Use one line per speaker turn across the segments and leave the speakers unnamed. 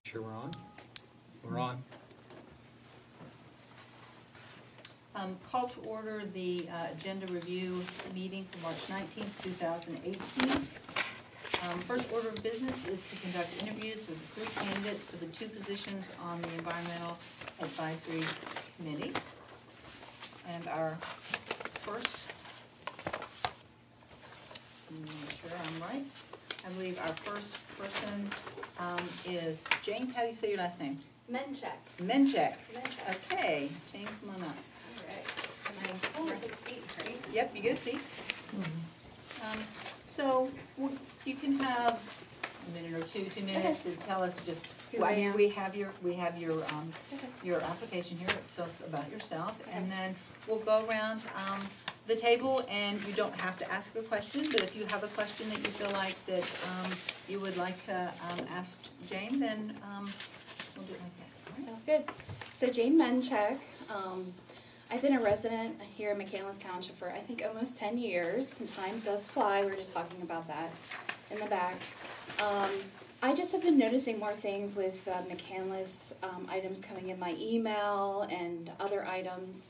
Sure we're on? We're on.
Call to order the agenda review meeting for March 19th, 2018. First order of business is to conduct interviews with approved candidates for the two positions on the Environmental Advisory Committee. And our first, make sure I'm right, I believe our first person is Jane. How do you say your last name?
Menchek.
Menchek. Okay, Jane, come on up.
All right. And I take a seat, right?
Yep, you get a seat. So you can have a minute or 2 minutes to tell us just who I am. We have your application here. Tell us about yourself, and then we'll go around the table, and you don't have to ask a question, but if you have a question that you feel like that you would like to ask Jane, then we'll do it like that. All right?
Sounds good. So Jane Menchek. I've been a resident here in McCandless Township for I think almost 10 years, and time does fly. We were just talking about that in the back. I just have been noticing more things with McCandless items coming in my email and other items.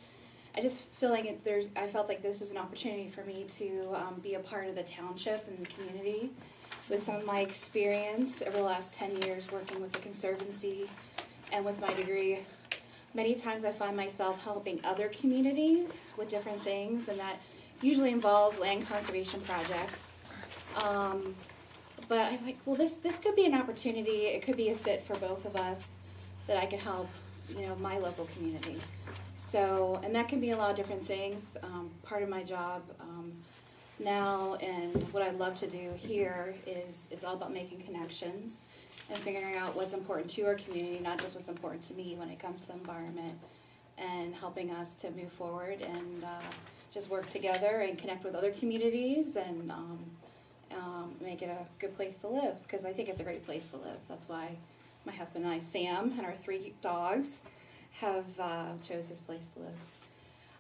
I just feel like I felt like this was an opportunity for me to be a part of the township and the community with some of my experience over the last 10 years working with the Conservancy and with my degree. Many times I find myself helping other communities with different things, and that usually involves land conservation projects. But I'm like, well, this could be an opportunity. It could be a fit for both of us that I could help, my local community. So, and that can be a lot of different things. Part of my job now, and what I love to do here is it's all about making connections and figuring out what's important to our community, not just what's important to me when it comes to the environment, and helping us to move forward and just work together and connect with other communities and make it a good place to live, because I think it's a great place to live. That's why my husband and I, Sam, and our 3 dogs have chose this place to live.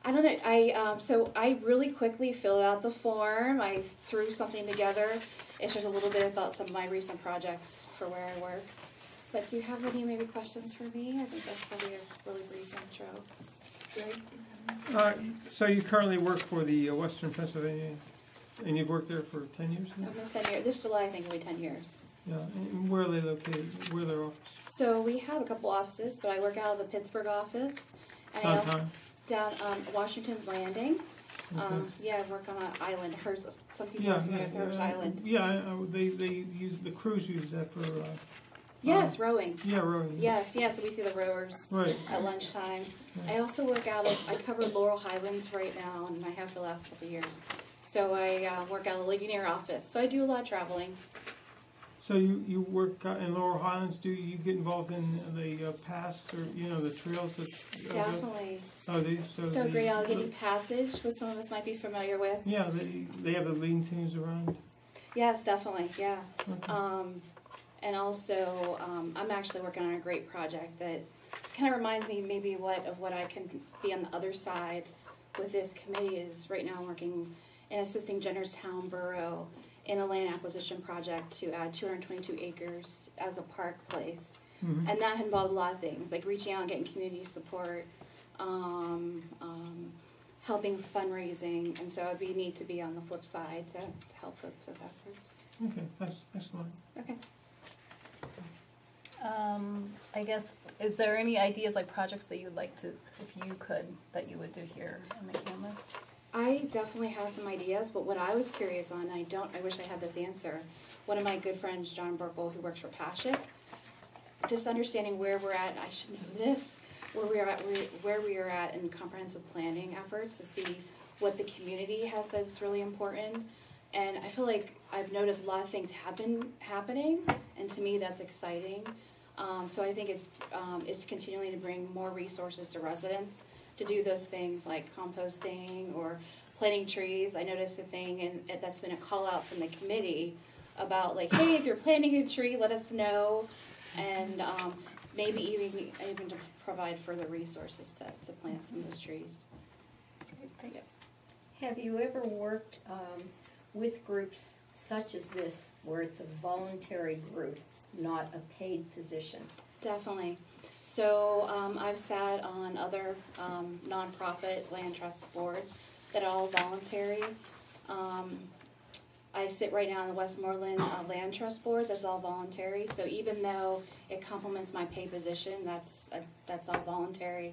I don't know, so I really quickly filled out the form. I threw something together. It's just a little bit about some of my recent projects for where I work. But do you have any maybe questions for me? I think that's probably a really brief intro.
So you currently work for the Western Pennsylvania, and you've worked there for 10 years now?
Almost 10 years. This July I think will be 10 years.
Yeah, and where are they located? Where are their offices?
So we have a couple offices, but I work out of the Pittsburgh office. And down Washington's Landing. Okay. Yeah, I work on an island. Some people are familiar with Hearst Island.
Yeah, they use the crews use that for.
Yes, rowing.
Yeah, rowing.
Yes, so we see the rowers at lunchtime. Yeah. I also work out of. I cover Laurel Highlands right now, and I have for the last couple of years. So I work out of the Ligonier office. So I do a lot of traveling.
So you work in Laurel Highlands. Do you get involved in the paths or the trails?
Definitely.
So
Great Allegheny Passage, which some of us might be familiar with.
Yeah, they have the lean-tos around.
Yes, definitely. Yeah.
Okay.
And also, I'm actually working on a great project that kind of reminds me maybe of what I can be on the other side with this committee. Is right now I'm working in assisting Jennerstown Borough in a land acquisition project to add 222 acres as a park place. Mm-hmm. And that involved a lot of things, like reaching out and getting community support, helping fundraising, and so it'd be neat to be on the flip side to help folks those efforts.
Okay, that's fine.
Okay.
I guess, is there any ideas, like projects that you'd like to, if you could, that you would do here in McCandless?
I definitely have some ideas, but what I was curious on, I wish I had this answer. One of my good friends, John Burkle, who works for Pashik, just understanding where we're at, I should know this, where we are at in comprehensive planning efforts to see what the community has said is really important. And I feel like I've noticed a lot of things have been happening, and to me that's exciting. So I think it's continuing to bring more resources to residents to do those things like composting or planting trees. I noticed the thing, and that's been a call out from the committee about like, hey, if you're planting a tree, let us know, and maybe even to provide further resources to plant some of those trees.
Great, thanks.
Have you ever worked with groups such as this, where it's a voluntary group, not a paid position?
Definitely. So I've sat on other nonprofit land trust boards that are all voluntary. I sit right now on the Westmoreland Land Trust Board that's all voluntary. So even though it complements my pay position, that's all voluntary.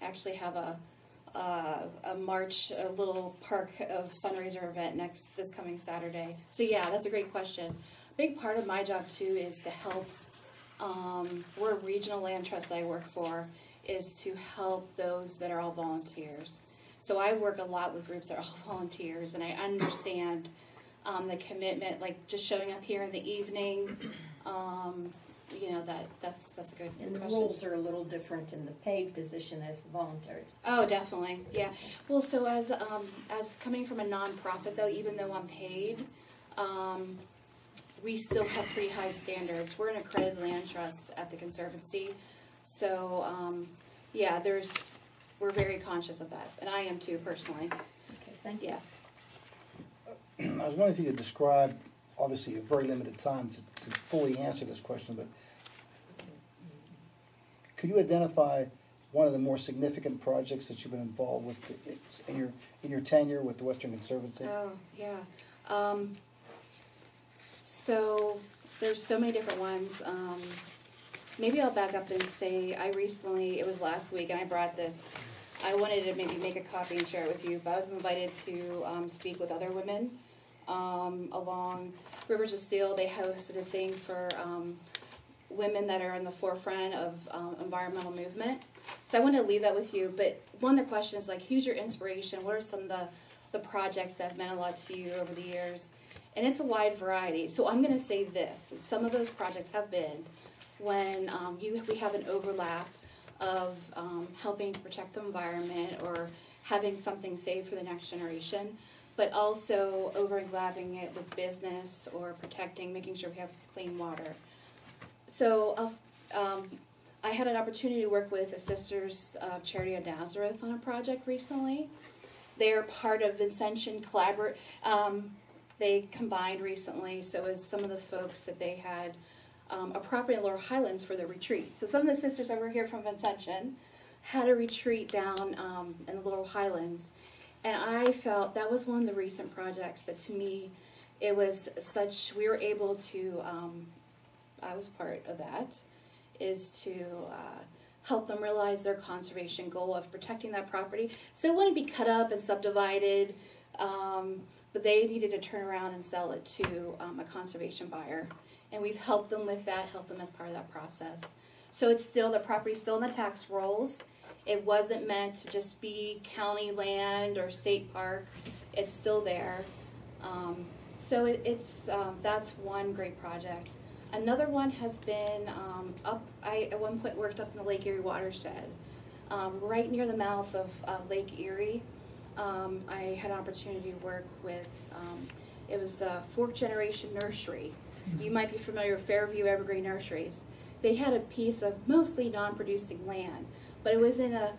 I actually have a little park of fundraiser event this coming Saturday. So yeah, that's a great question. A big part of my job too is to help. We're a regional land trust that I work for, is to help those that are all volunteers. So I work a lot with groups that are all volunteers, and I understand the commitment, like just showing up here in the evening. That's a good
And the
question.
rules are a little different in the paid position as the voluntary.
Oh, definitely, yeah. Well, so as coming from a nonprofit though, even though I'm paid, we still have pretty high standards. We're an accredited land trust at the Conservancy, so we're very conscious of that, and I am too personally.
Okay, thank you.
Yes.
I was wondering if you could describe, obviously a very limited time to fully answer this question, but could you identify one of the more significant projects that you've been involved with in your tenure with the Western Conservancy?
Oh, yeah. So there's so many different ones. Maybe I'll back up and say it was last week, and I brought this. I wanted to maybe make a copy and share it with you, but I was invited to speak with other women along Rivers of Steel. They hosted a thing for women that are in the forefront of environmental movement. So I wanted to leave that with you, but one of the questions is like, who's your inspiration? What are some of the projects that have meant a lot to you over the years? And it's a wide variety. So I'm going to say this. Some of those projects have been when we have an overlap of helping to protect the environment or having something saved for the next generation, but also overlapping it with business or protecting, making sure we have clean water. So I had an opportunity to work with the Sisters of Charity of Nazareth on a project recently. They're part of Ascension Collaborate. They combined recently, so as some of the folks that they had a property in Lower Highlands for their retreat. So some of the sisters over here from Ascension had a retreat down in the Lower Highlands, and I felt that was one of the recent projects that to me, it was such, we were able to, I was part of that, is to help them realize their conservation goal of protecting that property. So it wouldn't be cut up and subdivided, but they needed to turn around and sell it to a conservation buyer. And we've helped them with that, helped them as part of that process. So it's still, the property's still in the tax rolls. It wasn't meant to just be county land or state park. It's still there. So that's one great project. Another one has been I at one point worked up in the Lake Erie watershed, right near the mouth of Lake Erie. I had an opportunity to work with, it was a fourth generation nursery. You might be familiar with Fairview Evergreen Nurseries. They had a piece of mostly non-producing land, but it was in a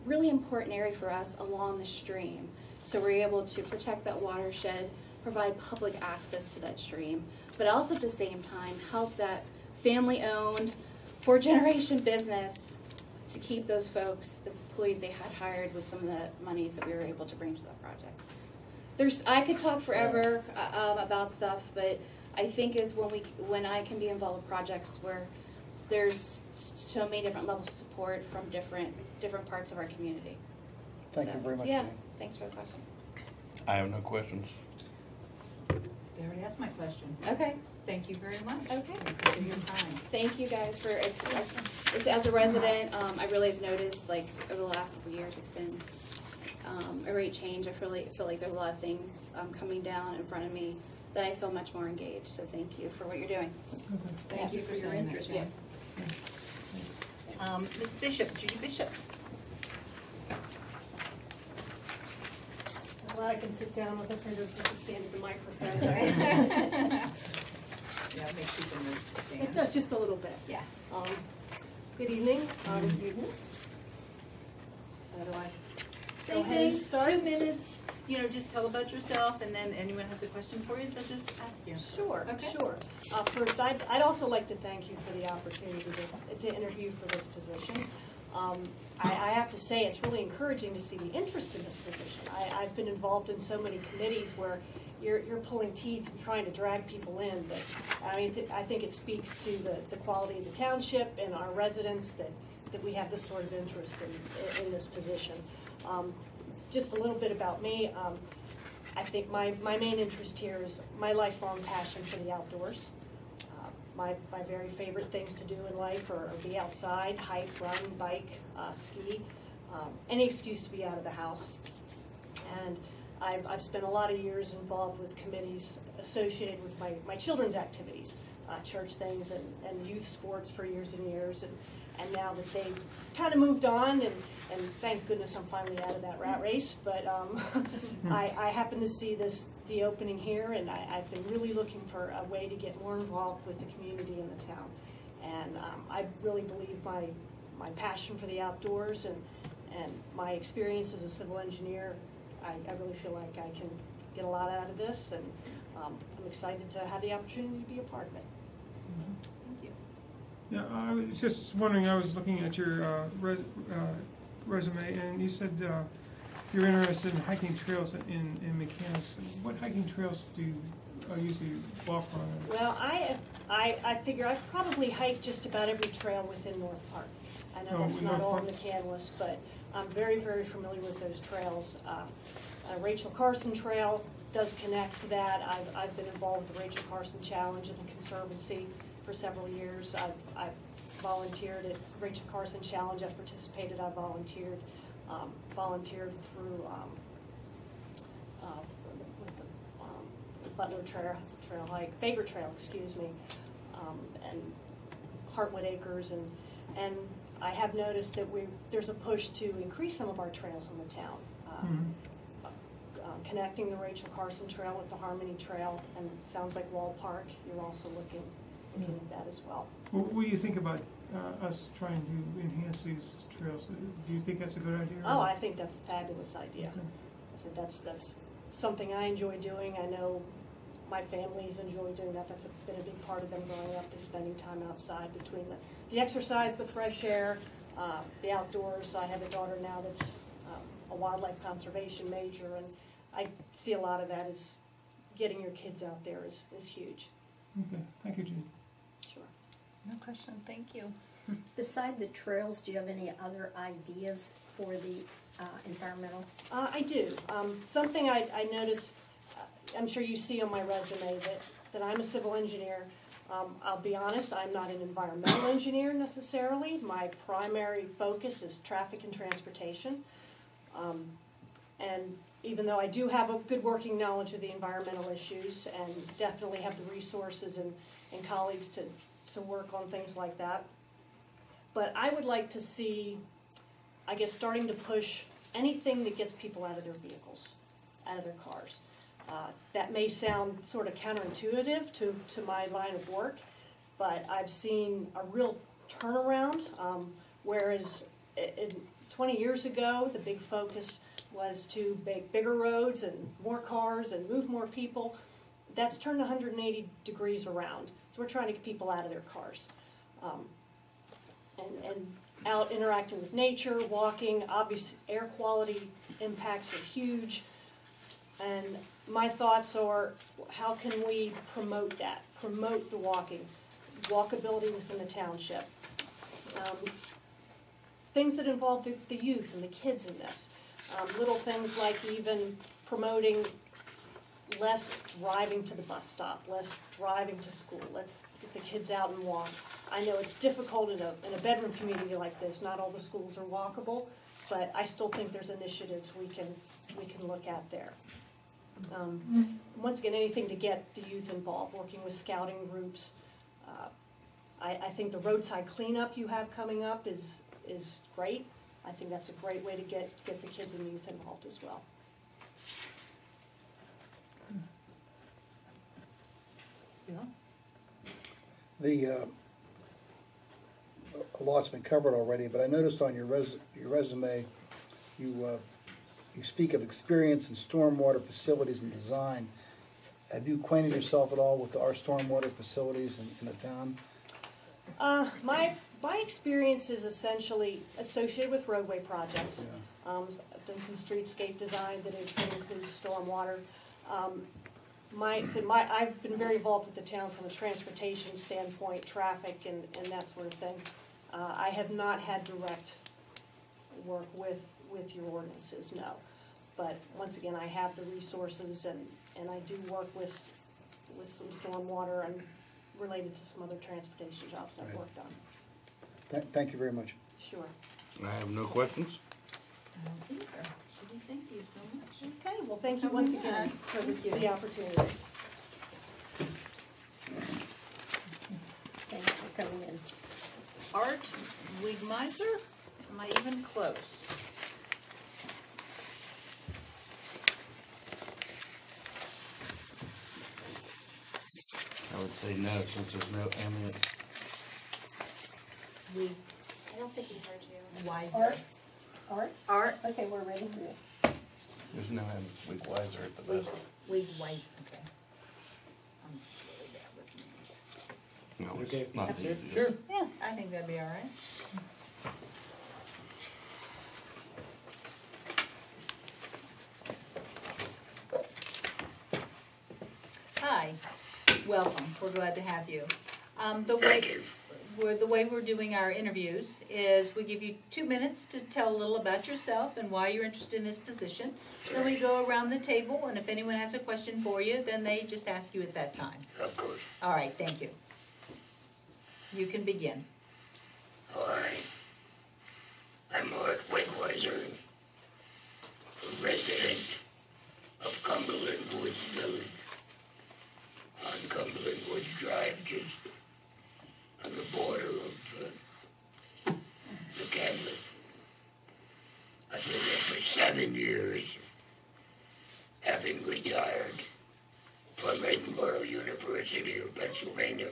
really important area for us along the stream. So we were able to protect that watershed, provide public access to that stream, but also at the same time help that family-owned, fourth-generation business to keep those folks, the employees they had hired, with some of the monies that we were able to bring to that project. I could talk forever about stuff, but I think is when I can be involved with projects where there's so many different levels of support from different parts of our community.
Thank you very much.
Yeah,
Jane.
thanks for the question.
I have no questions.
They already asked my question.
Okay.
Thank you very much.
Okay.
Thank you for your time.
Thank you guys for it's as a resident. I really have noticed, like, over the last couple of years, it's been a great change. I feel like there's a lot of things coming down in front of me that I feel much more engaged. So thank you for what you're doing.
Thank you for your interest.
Yeah.
Ms. Bishop, Judy Bishop.
I'm glad I can sit down. I was afraid I was going to stand at the microphone.
Yeah, it makes people nervous to stand.
It does just a little bit.
Yeah.
Good evening.
So do I.
Same thing, 2 minutes.
just tell about yourself, and then anyone has a question for you, they'll just ask you.
Sure,
Okay.
sure. First, I'd also like to thank you for the opportunity to interview for this position. I have to say, it's really encouraging to see the interest in this position. I've been involved in so many committees where you're pulling teeth and trying to drag people in, but I think it speaks to the quality of the township and our residents that we have this sort of interest in this position. Just a little bit about me. I think my main interest here is my lifelong passion for the outdoors. My very favorite things to do in life are be outside, hike, run, bike, ski, any excuse to be out of the house. And I've spent a lot of years involved with committees associated with my children's activities, church things and youth sports for years and years. And now that they've kind of moved on, and thank goodness I'm finally out of that rat race, but I happen to see the opening here, and I've been really looking for a way to get more involved with the community in the town. And I really believe my passion for the outdoors and my experience as a civil engineer, I really feel like I can get a lot out of this, and I'm excited to have the opportunity to be a part of it. Thank you.
Yeah, I was just wondering, I was looking at your resume, and you said you're interested in hiking trails in McCandless. What hiking trails do you usually walk on?
Well, I figure I've probably hiked just about every trail within North Park. I know that's not all McCandless, but I'm very, very familiar with those trails. Rachel Carson Trail does connect to that. I've been involved with the Rachel Carson Challenge in the Conservancy for several years. I've volunteered at Rachel Carson Challenge. I've participated. I've volunteered. Volunteered through Butler Trail hike, Baker Trail, excuse me, and Heartwood Acres, and I have noticed that there's a push to increase some of our trails in the town. Connecting the Rachel Carson Trail with the Harmony Trail, and it sounds like Wall Park, you're also looking at that as well.
What do you think about us trying to enhance these trails? Do you think that's a good idea?
Oh, I think that's a fabulous idea.
Okay.
I said that's something I enjoy doing. I know my family's enjoyed doing that. That's been a big part of them growing up, is spending time outside between the exercise, the fresh air, the outdoors. I have a daughter now that's a wildlife conservation major, and I see a lot of that as getting your kids out there is huge.
Okay, thank you, Jean.
Sure.
No question, thank you.
Beside the trails, do you have any other ideas for the environmental?
I do. Something I noticed, I'm sure you see on my resume that I'm a civil engineer. I'll be honest, I'm not an environmental engineer necessarily. My primary focus is traffic and transportation. And even though I do have a good working knowledge of the environmental issues and definitely have the resources and colleagues to work on things like that, but I would like to see, I guess, starting to push anything that gets people out of their vehicles, out of their cars. That may sound sort of counterintuitive to my line of work, but I've seen a real turnaround, whereas 20 years ago, the big focus was to make bigger roads and more cars and move more people. That's turned 180 degrees around. So we're trying to get people out of their cars. And out interacting with nature, walking, obviously air quality impacts are huge. And my thoughts are, how can we promote that? Promote the walkability within the township. Things that involve the youth and the kids in this. Little things like even promoting less driving to the bus stop, less driving to school. Let's get the kids out and walk. I know it's difficult in a bedroom community like this. Not all the schools are walkable, but I still think there's initiatives we can look at there. Once again, anything to get the youth involved, working with scouting groups. I think the roadside cleanup you have coming up is great. I think that's a great way to get the kids and youth involved as well.
Yeah.
A lot's been covered already, but I noticed on your resume, you you speak of experience in stormwater facilities and design. Have you acquainted yourself at all with our stormwater facilities in the town?
My experience is essentially associated with roadway projects.
Yeah.
I've done some streetscape design that includes stormwater. I've been very involved with the town from a transportation standpoint, traffic and that sort of thing. I have not had direct work with your ordinances, no. But once again, I have the resources and I do work with some stormwater and related to some other transportation jobs I've
Right.
worked on.
Thank you very much.
Sure.
I have no questions.
I don't think so. Thank you so much.
Okay, well, thank you once again for the opportunity.
Thanks for coming in.
Art Wigmeiser, am I even close?
I would say no, since there's no eminent.
I don't think he heard you.
Wiser.
Art?
Art.
Okay, we're ready for you.
There's no eminent. We wiser at the best.
Wigweiser, okay. I'm really bad with names.
No,
Okay,
it's not
that's
the
it?
easiest.
Sure. Yeah, I think that'd be all right. Hi, welcome. We're glad to have you. The way we're doing our interviews is we give you 2 minutes to tell a little about yourself and why you're interested in this position. Then we go around the table, and if anyone has a question for you, then they just ask you at that time.
Of course.
All right, thank you. You can begin.
Hi. I'm Art Wigweiser, a resident of Cumberland Woods Village on Cumberland Woods Drive, just on the border of McCandless. I've been there for 7 years, having retired from Edinburgh University of Pennsylvania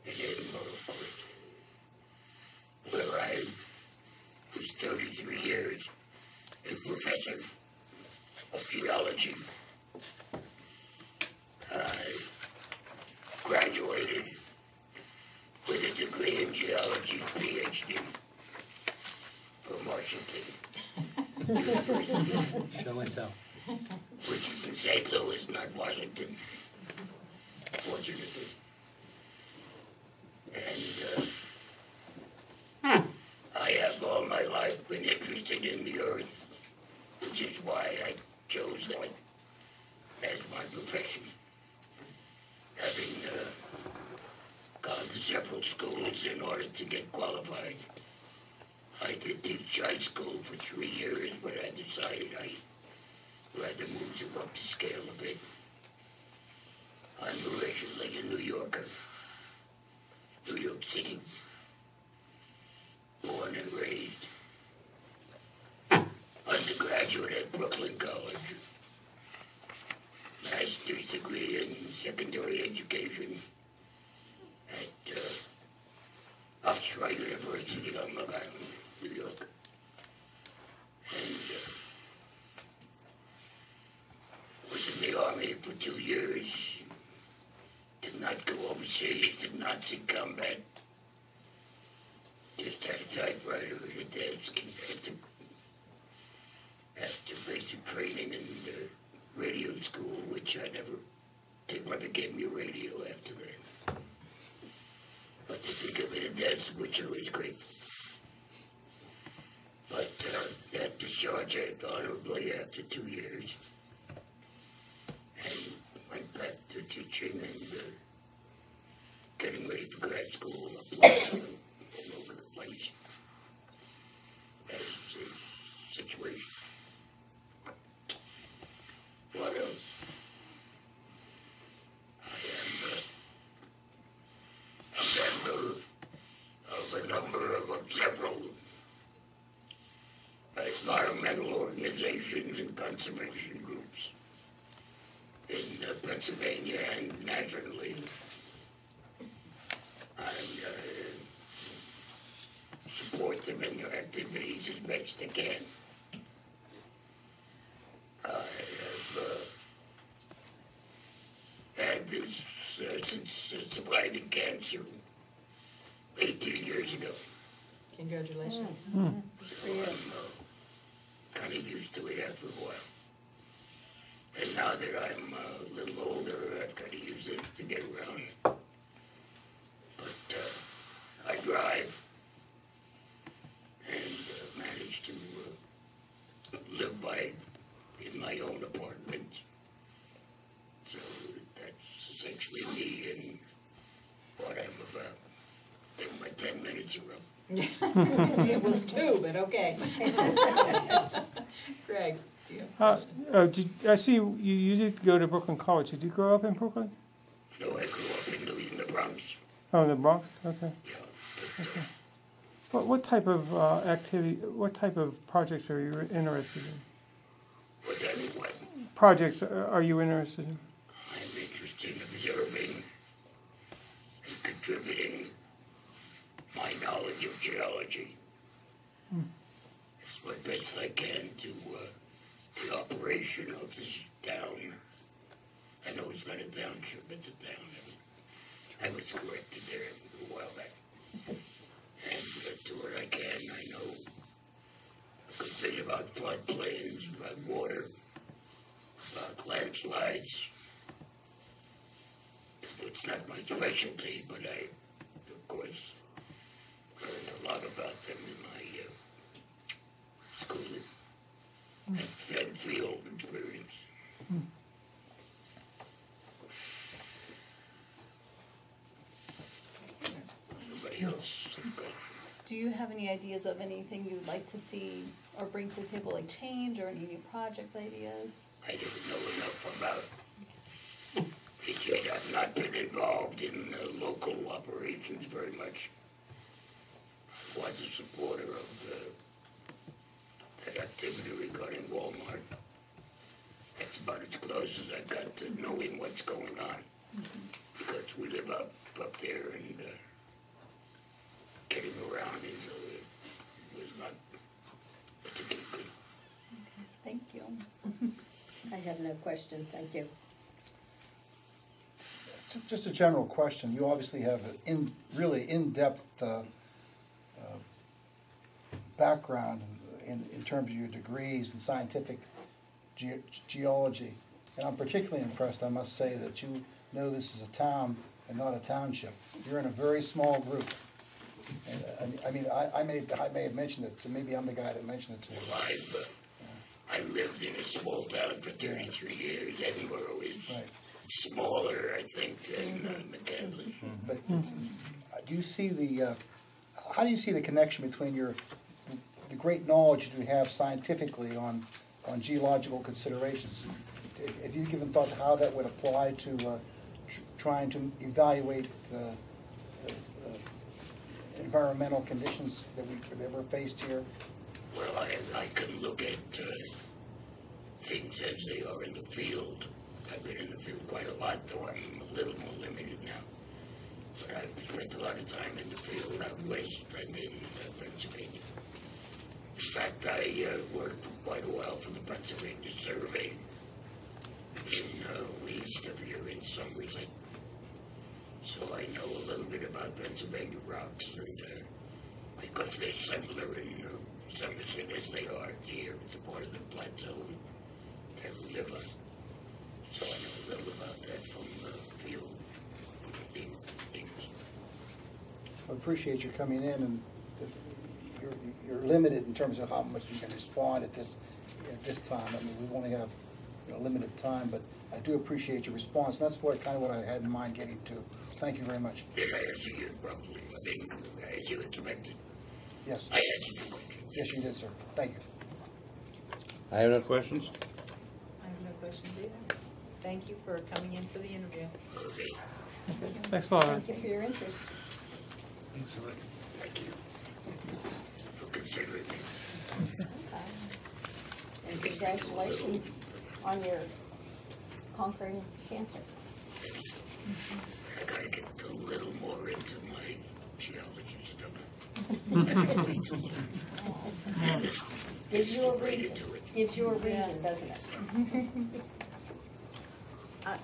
in Edinburgh, of course, where I was 33 years a professor of geology. I graduated with a degree in geology, PhD, from Washington University,
Show and tell.
which is in St. Louis, not Washington, fortunately. And I have all my life been interested in the earth, which is why I chose that as my profession. Having gone to several schools in order to get qualified. I did teach high school for 3 years, but I decided I'd rather move to up to scale a bit. I'm originally a New Yorker, New York City, born and raised. Undergraduate at Brooklyn College. Master's degree in secondary education at Hofstra University on Long Island, New York. And was in the Army for 2 years. Did not go overseas, did Nazi combat. Just had a typewriter at a desk and after basic training in radio school, which they never gave me a radio after that. But they did give me the desk, which was great. But that discharged honorably after 2 years. And went back to teaching and getting ready for grad school, applying all over the place as a situation. What else? I am a member of a number of several environmental organizations and conservation groups in Pennsylvania and nationally. I support them in their activities as best I can.
Congratulations.
So I'm kind of used to it after a while. And now that I'm a little older, I've kind of used it to get around. But I drive and manage to live by in my own apartment. So that's essentially me and what I'm about. In my 10 minutes ago.
It was 2, but okay. Greg, do you have a question?
I see you did go to Brooklyn College. Did you grow up in Brooklyn?
No, I grew up in the Bronx.
Oh, in the Bronx? Okay.
Yeah, but,
What type of activity, what type of projects are you interested in?
what
Projects are you interested in?
I'm interested in observing and contributing my knowledge of geology as my best I can to the operation of this town. I know it's not a township, it's a town. I was corrected there a while back. And to what I can, I know a good bit about floodplains, about water, about landslides. It's not my specialty, but I, of course, learned a lot about them in my schooling and field experience. Anybody else?
Do you have any ideas of anything you'd like to see or bring to the table, like change or any new project ideas?
I don't know enough about it yet. I've not been involved in local operations very much. I was a supporter of that activity regarding Walmart. That's about as close as I've got to knowing what's going on. Because we live up there and getting around was not particularly good.
Thank you.
I have no question, thank you.
Just a general question. You obviously have a really in-depth background in terms of your degrees in scientific geology. And I'm particularly impressed, I must say, that you know this is a town and not a township. You're in a very small group. And, I mean, I may have mentioned it, so maybe I'm the guy that mentioned it to you.
Well, I lived in a small town for 33 years. Edinburgh is smaller, I think, than McCandless.
But do you see how do you see the connection between the great knowledge that you have scientifically on geological considerations? Have you given thought to how that would apply to trying to evaluate environmental conditions that we're faced here?
Well, I can look at things as they are in the field. I've been in the field quite a lot, though I'm a little more limited now. But I've spent a lot of time in the field out west and in Pennsylvania. In fact, I worked for quite a while for the Pennsylvania Survey in east of here in Somerset. So I know a little bit about Pennsylvania rocks, and because they're similar in Somerset as they are here, it's a part of the plateau that we live on. So I know a little about that from field things.
I appreciate you coming in, and you're limited in terms of how much you can respond at this time. I mean, we only have limited time, but I do appreciate your response. And that's what I had in mind getting to. Thank you very much.
Did I answer your problem? I think as you expected.
Yes.
I answered your question.
Yes, you did, sir. Thank you.
I have no questions.
I have no questions either. Thank you for coming in for the interview.
Okay.
Thanks a lot.
Thank you for your interest.
Thanks, Rick.
Thank you for considering me.
And congratulations on your conquering cancer.
I gotta get a little more into my geology stuff.
Gives you a reason, doesn't it?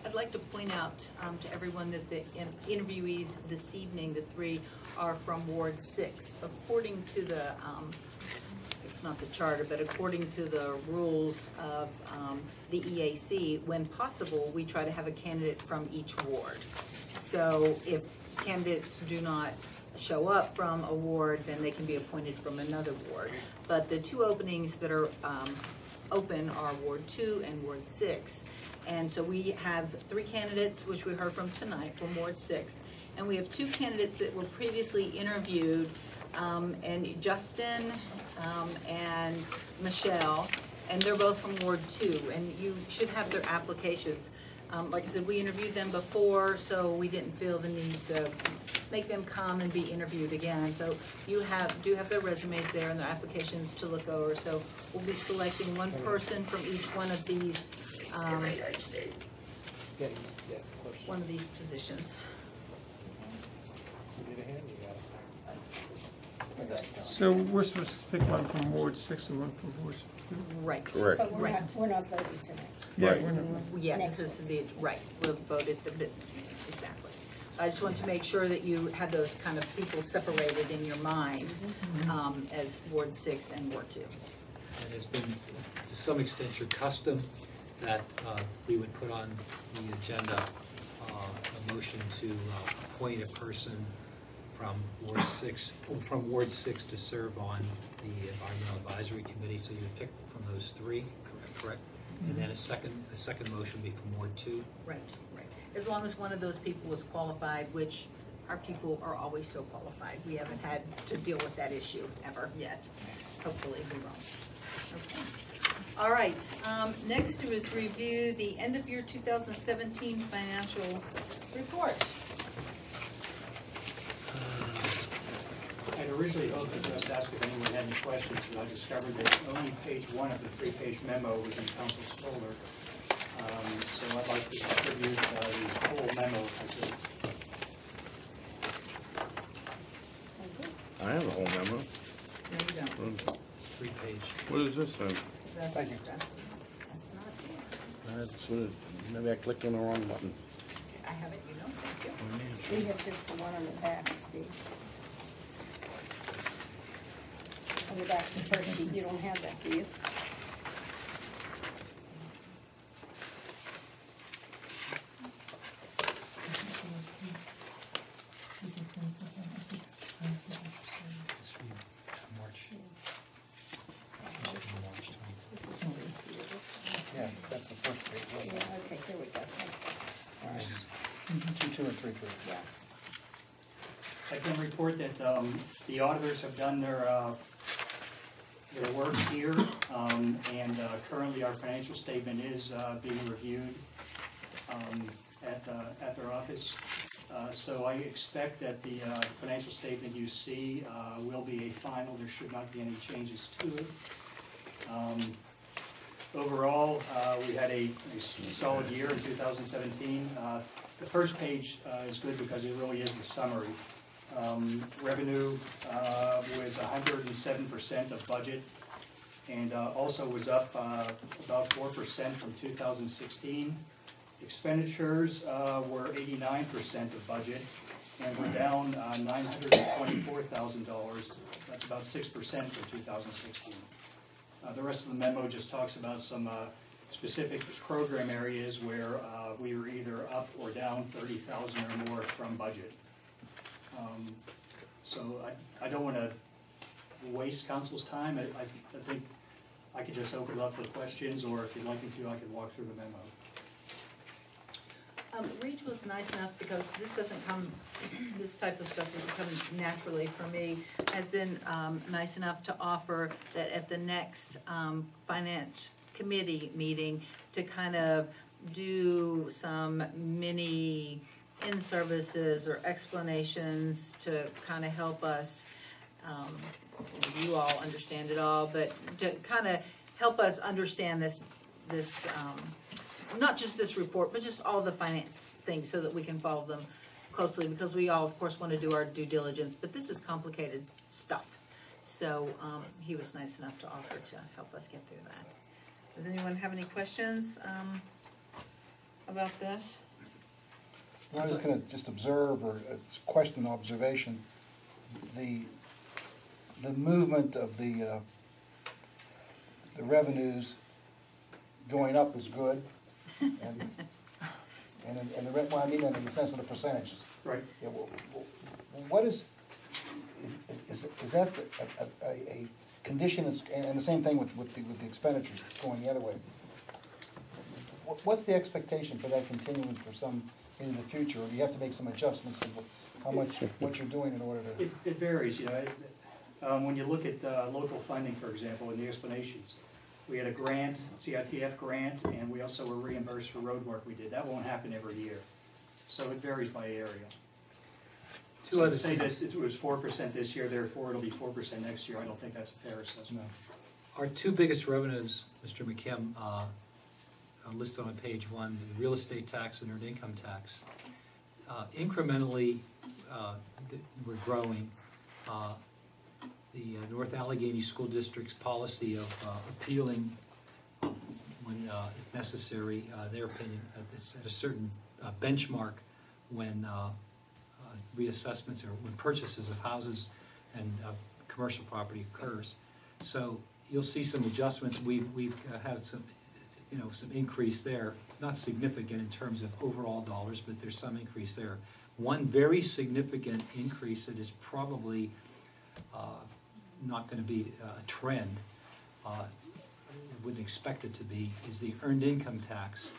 I'd like to point out to everyone that the interviewees this evening, the three, are from Ward 6. According to the, it's not the charter, but according to the rules of the EAC, when possible, we try to have a candidate from each ward. So if candidates do not show up from a ward, then they can be appointed from another ward. But the two openings that are open are Ward 2 and Ward 6. And so we have 3 candidates, which we heard from tonight, from Ward 6. And we have 2 candidates that were previously interviewed, and Justin and Michelle, and they're both from Ward 2. And you should have their applications. Like I said, we interviewed them before, so we didn't feel the need to make them come and be interviewed again. So you do have their resumes there and their applications to look over. So we'll be selecting one person from each one of these positions.
So we're supposed to pick one from Ward 6 and one from Ward 2?
Right.
Correct.
But
Right.
we're not voting tonight.
Yeah,
Right.
we're not.
Yeah,
Next
this is the, right, we'll vote at the business meeting, exactly. I just want to make sure that you had those kind of people separated in your mind as Ward 6 and Ward 2.
And it's been, to some extent, your custom that we would put on the agenda a motion to appoint a person from Ward 6 to serve on the Environmental Advisory Committee. So you would pick from those 3, correct? And then a second motion would be from Ward 2.
Right, right. As long as one of those people was qualified, which our people are always so qualified. We haven't had to deal with that issue ever yet. Hopefully we won't. Okay. All right, next is review the end of year 2017 financial report.
I'd originally hoped to just ask if anyone had any questions, but I discovered that only page 1 of the 3-page memo was in council's folder. So I'd like to distribute the full memo if I could.
I have a whole memo.
No, you don't.
3-page.
What is this then?
That's,
Thank you.
that's not there.
Maybe I clicked on the wrong button.
I have it, you know, thank you.
We have just the one on the back, Steve. On the back, the first sheet, you don't have that, do you?
Let's read March. March 20th.
Yeah, that's the first page.
Yeah, okay, here we go.
All right. 2, 2, and 3, 3.
Yeah.
I can report that the auditors have done their work here, and currently our financial statement is being reviewed at their office. So I expect that the financial statement you see will be a final. There should not be any changes to it. Overall, we had a solid year in 2017. The first page is good because it really is the summary. Revenue was 107% of budget, and also was up about 4% from 2016. Expenditures were 89% of budget, and we're down $924,000. That's about 6% for 2016. The rest of the memo just talks about some specific program areas where we were either up or down $30,000 or more from budget. So I don't want to waste council's time. I think I could just open it up for questions, or if you'd like me to, I could walk through the memo.
Reach was nice enough, because this doesn't come, this type of stuff doesn't come naturally for me, has been nice enough to offer that at the next finance committee meeting to kind of do some mini in-services or explanations to kind of help us, you all understand it all, but to kind of help us understand this not just this report, but just all the finance things, so that we can follow them closely, because we all, of course, want to do our due diligence, but this is complicated stuff. So he was nice enough to offer to help us get through that. Does anyone have any questions? about this?
Well, I was gonna just observe, or question observation, the movement of the revenues going up is good, and well, I mean, in the sense of the percentages.
Right.
Yeah, what is that a condition, and the same thing with the expenditures going the other way? What's the expectation for that continuing for some in the future, or do you have to make some adjustments to how much, what you're doing in order to?
It varies, you know. When you look at local funding, for example, in the explanations, we had a grant, CITF grant, and we also were reimbursed for road work we did. That won't happen every year. So it varies by area. So to say that it was 4% this year, therefore it'll be 4% next year, I don't think that's a fair assessment.
Our two biggest revenues, Mr. McKim, are listed on page 1, the real estate tax and earned income tax. Incrementally, we're growing. The North Allegheny School District's policy of appealing when if necessary, their opinion, it's at a certain benchmark when reassessments or when purchases of houses and commercial property occurs. So you'll see some adjustments. We've had some, some increase there, not significant in terms of overall dollars, but there's some increase there. One very significant increase that is probably not going to be a trend, I wouldn't expect it to be, is the earned income tax.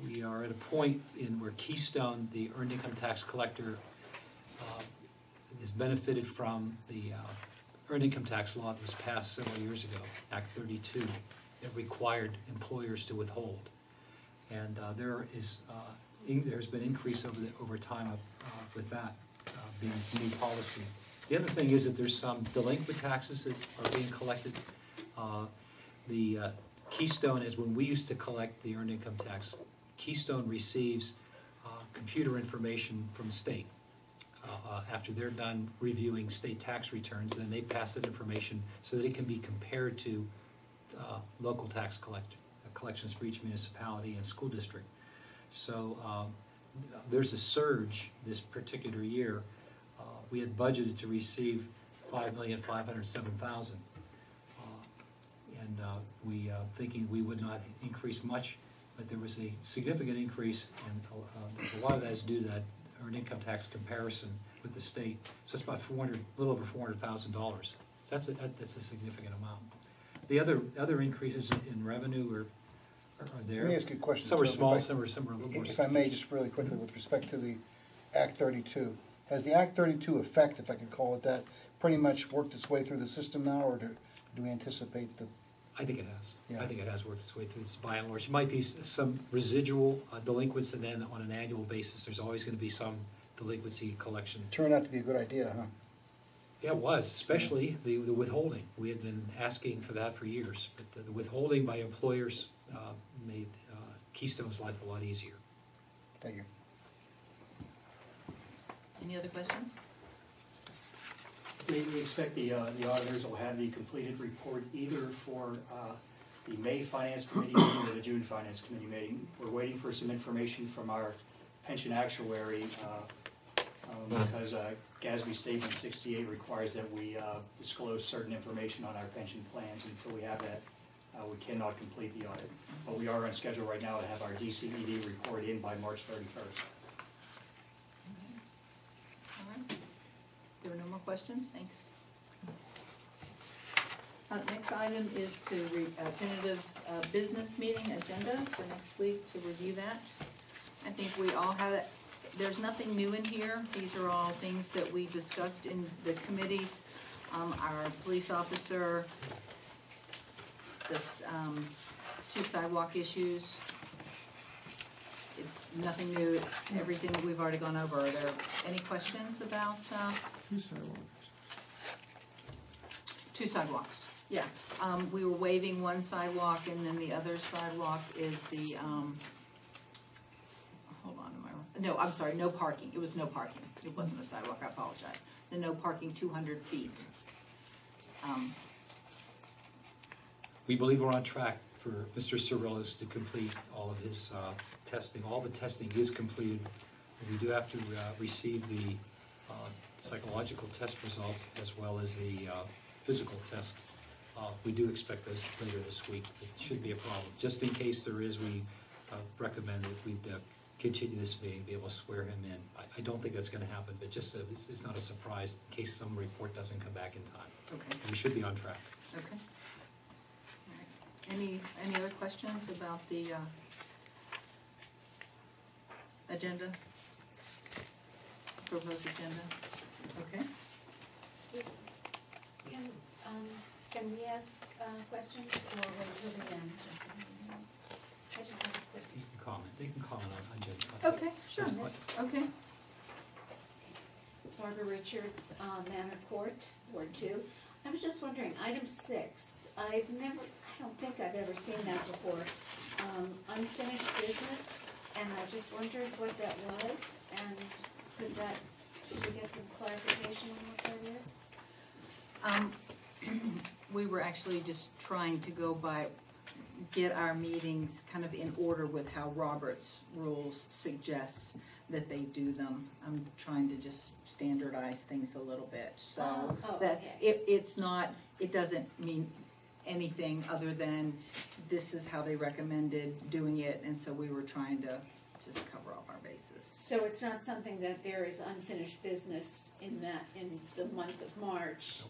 We are at a point in where Keystone, the earned income tax collector, is benefited from the earned income tax law that was passed several years ago, Act 32. It required employers to withhold. And there's been increase over time with that being new policy. The other thing is that there's some delinquent taxes that are being collected. The Keystone is when we used to collect the earned income tax. Keystone receives computer information from the state. After they're done reviewing state tax returns, then they pass that information so that it can be compared to local tax collections for each municipality and school district. So there's a surge this particular year. We had budgeted to receive $5,507,000, and we thinking we would not increase much, but there was a significant increase, and a lot of that is due to that earned income tax comparison with the state. So it's about a little over $400,000. So that's a significant amount. The other increases in revenue are there.
Let me ask you a question.
Some are small, some are a little more.
If I may, just really quickly, with respect to the Act 32, has the Act 32 effect, if I could call it that, pretty much worked its way through the system now, or do we anticipate that?
I think it has.
Yeah.
I think it has worked its way through this by and large. There might be some residual delinquents, and then on an annual basis, there's always going to be some delinquency collection.
Turned out to be a good idea, huh?
Yeah, it was, especially the withholding. We had been asking for that for years, but the withholding by employers made Keystone's life a lot easier.
Thank you.
Any other questions?
We expect the auditors will have the completed report either for the May Finance Committee meeting or the June Finance Committee meeting. We're waiting for some information from our pension actuary because GASB Statement 68 requires that we disclose certain information on our pension plans. Until we have that, we cannot complete the audit. But we are on schedule right now to have our DCED report in by March 31st.
All right. There were no more questions? Thanks. Next item is to tentative business meeting agenda for next week, to review that. I think we all have it. There's nothing new in here. These are all things that we discussed in the committees. Our police officer, this 2 sidewalk issues. It's nothing new. It's everything that we've already gone over. Are there any questions about
2 sidewalks?
2 sidewalks? Yeah. We were waiving 1 sidewalk, and then the other sidewalk is the hold on, no, I'm sorry, no parking. It was no parking. It wasn't a sidewalk, I apologize. The no parking 200 feet.
We believe we're on track for Mr. Cirillos to complete all of his testing. All the testing is completed. We do have to receive the psychological test results as well as the physical test. We do expect those later this week. It shouldn't be a problem. Just in case there is, we recommend that we continue this meeting, be able to swear him in. I don't think that's going to happen, but just so it's not a surprise in case some report doesn't come back in time.
Okay.
We should be on track.
Okay. All right. Any other questions about the agenda? Proposed agenda? Okay.
Excuse me. Can we ask questions or wait till the end? I just have a quick.
You can comment. They can comment on agenda.
Okay, sure.
That's fine.
Okay.
Barbara Richards, Manor Court, Ward 2. I was just wondering, item 6, I don't think I've ever seen that before. Unfinished business, and I just wondered what that was, and could we get some clarification on what that is?
We were actually just trying to get our meetings kind of in order with how Robert's rules suggests that they do them. I'm trying to just standardize things a little bit, so that
okay.
it doesn't mean anything other than this is how they recommended doing it, and so we were trying to just cover all our bases.
So it's not something that there is unfinished business in the month of March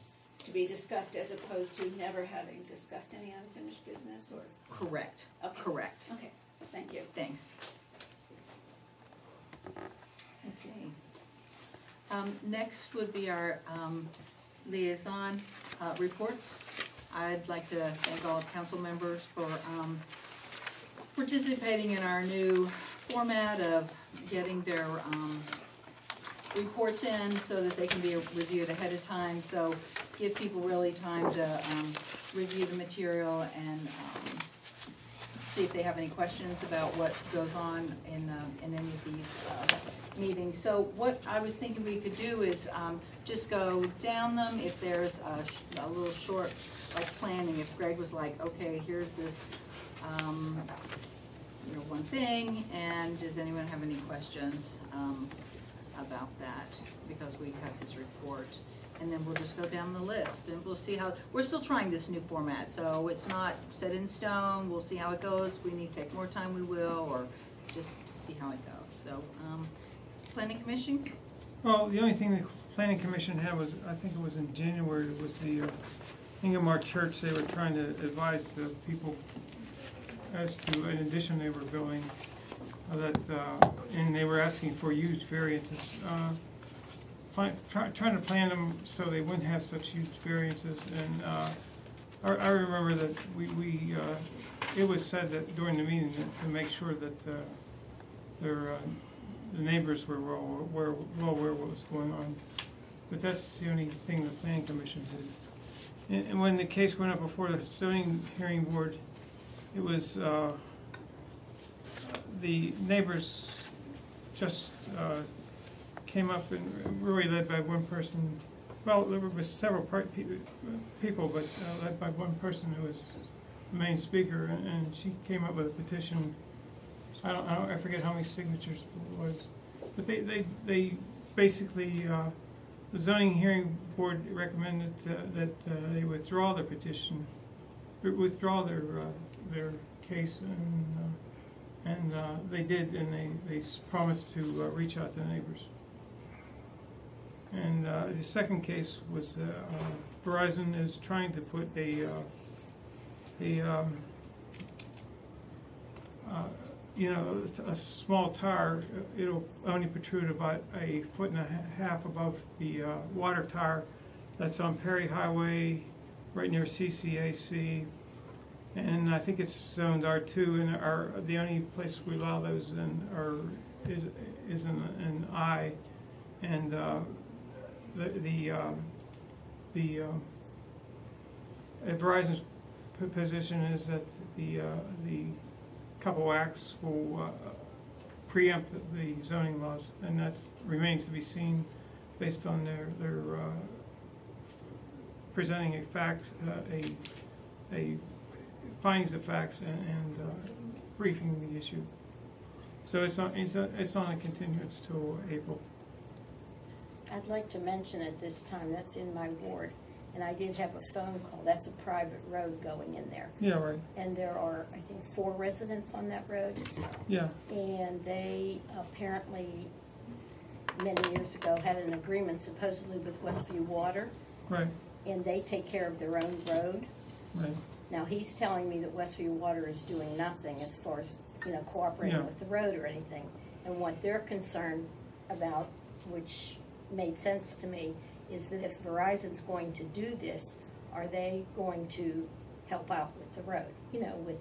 to be discussed, as opposed to never having discussed any unfinished business, or?
Correct.
Okay.
Correct.
Okay, thank you.
Thanks. Okay. Next would be our liaison reports. I'd like to thank all council members for participating in our new format of getting their reports in so that they can be reviewed ahead of time. So give people really time to review the material and see if they have any questions about what goes on in any of these meetings. So what I was thinking we could do is just go down them. If there's a little short, like planning, if Greg was like, okay, here's this one thing, and does anyone have any questions about that, because we have his report, and then we'll just go down the list and we'll see how, we're still trying this new format, so it's not set in stone. We'll see how it goes. If we need to take more time, we will, or just to see how it goes. So Planning Commission?
Well, the only thing the Planning Commission had was, I think it was in January, was the Ingemar Church. They were trying to advise the people as to an addition they were building, and they were asking for huge variances. Trying to plan them so they wouldn't have such huge variances. And I remember that it was said that during the meeting to make sure that the neighbors were well aware what was going on. But that's the only thing the Planning Commission did. And when the case went up before the zoning hearing board, it was the neighbors just came up and really led by one person. Well, there were several people, but led by one person who was the main speaker, and she came up with a petition. I forget how many signatures it was, but they basically the zoning hearing board recommended that they withdraw their petition, withdraw their case, and they did, and they promised to reach out to the neighbors. And the second case was Verizon is trying to put a small tower. It'll only protrude about 1.5 feet above the water tower that's on Perry Highway, right near CCAC. And I think it's zoned R2, and the only place we allow those in is in I. And Verizon's position is that the couple acts will preempt the zoning laws, and that remains to be seen based on their presenting a fact, findings of facts and briefing the issue. So it's on a continuance till April.
I'd like to mention at this time, that's in my ward, and I did have a phone call. That's a private road going in there.
Yeah, right.
And there are, I think, 4 residents on that road.
Yeah.
And they apparently, many years ago, had an agreement supposedly with Westview Water.
Right.
And they take care of their own road.
Right.
Now, he's telling me that Westview Water is doing nothing as far as, cooperating with the road or anything. And what they're concerned about, which made sense to me, is that if Verizon's going to do this, are they going to help out with the road? With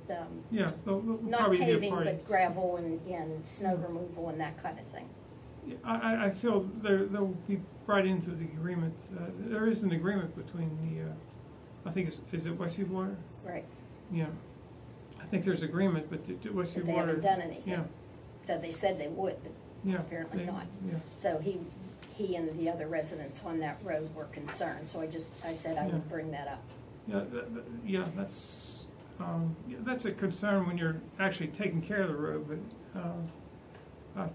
yeah, they'll
not
probably be a
paving,
party.
but gravel and snow removal and that kind of thing.
I feel they'll be brought into the agreement. There is an agreement between the, I think is it Westview Water?
Right.
Yeah. I think there's agreement, but Westview
But they
Water.
haven't done anything.
Yeah.
So they said they would, but
Yeah.
apparently not.
Yeah.
So he and the other residents on that road were concerned, so I said I would bring that up.
Yeah, that's a concern when you're actually taking care of the road, but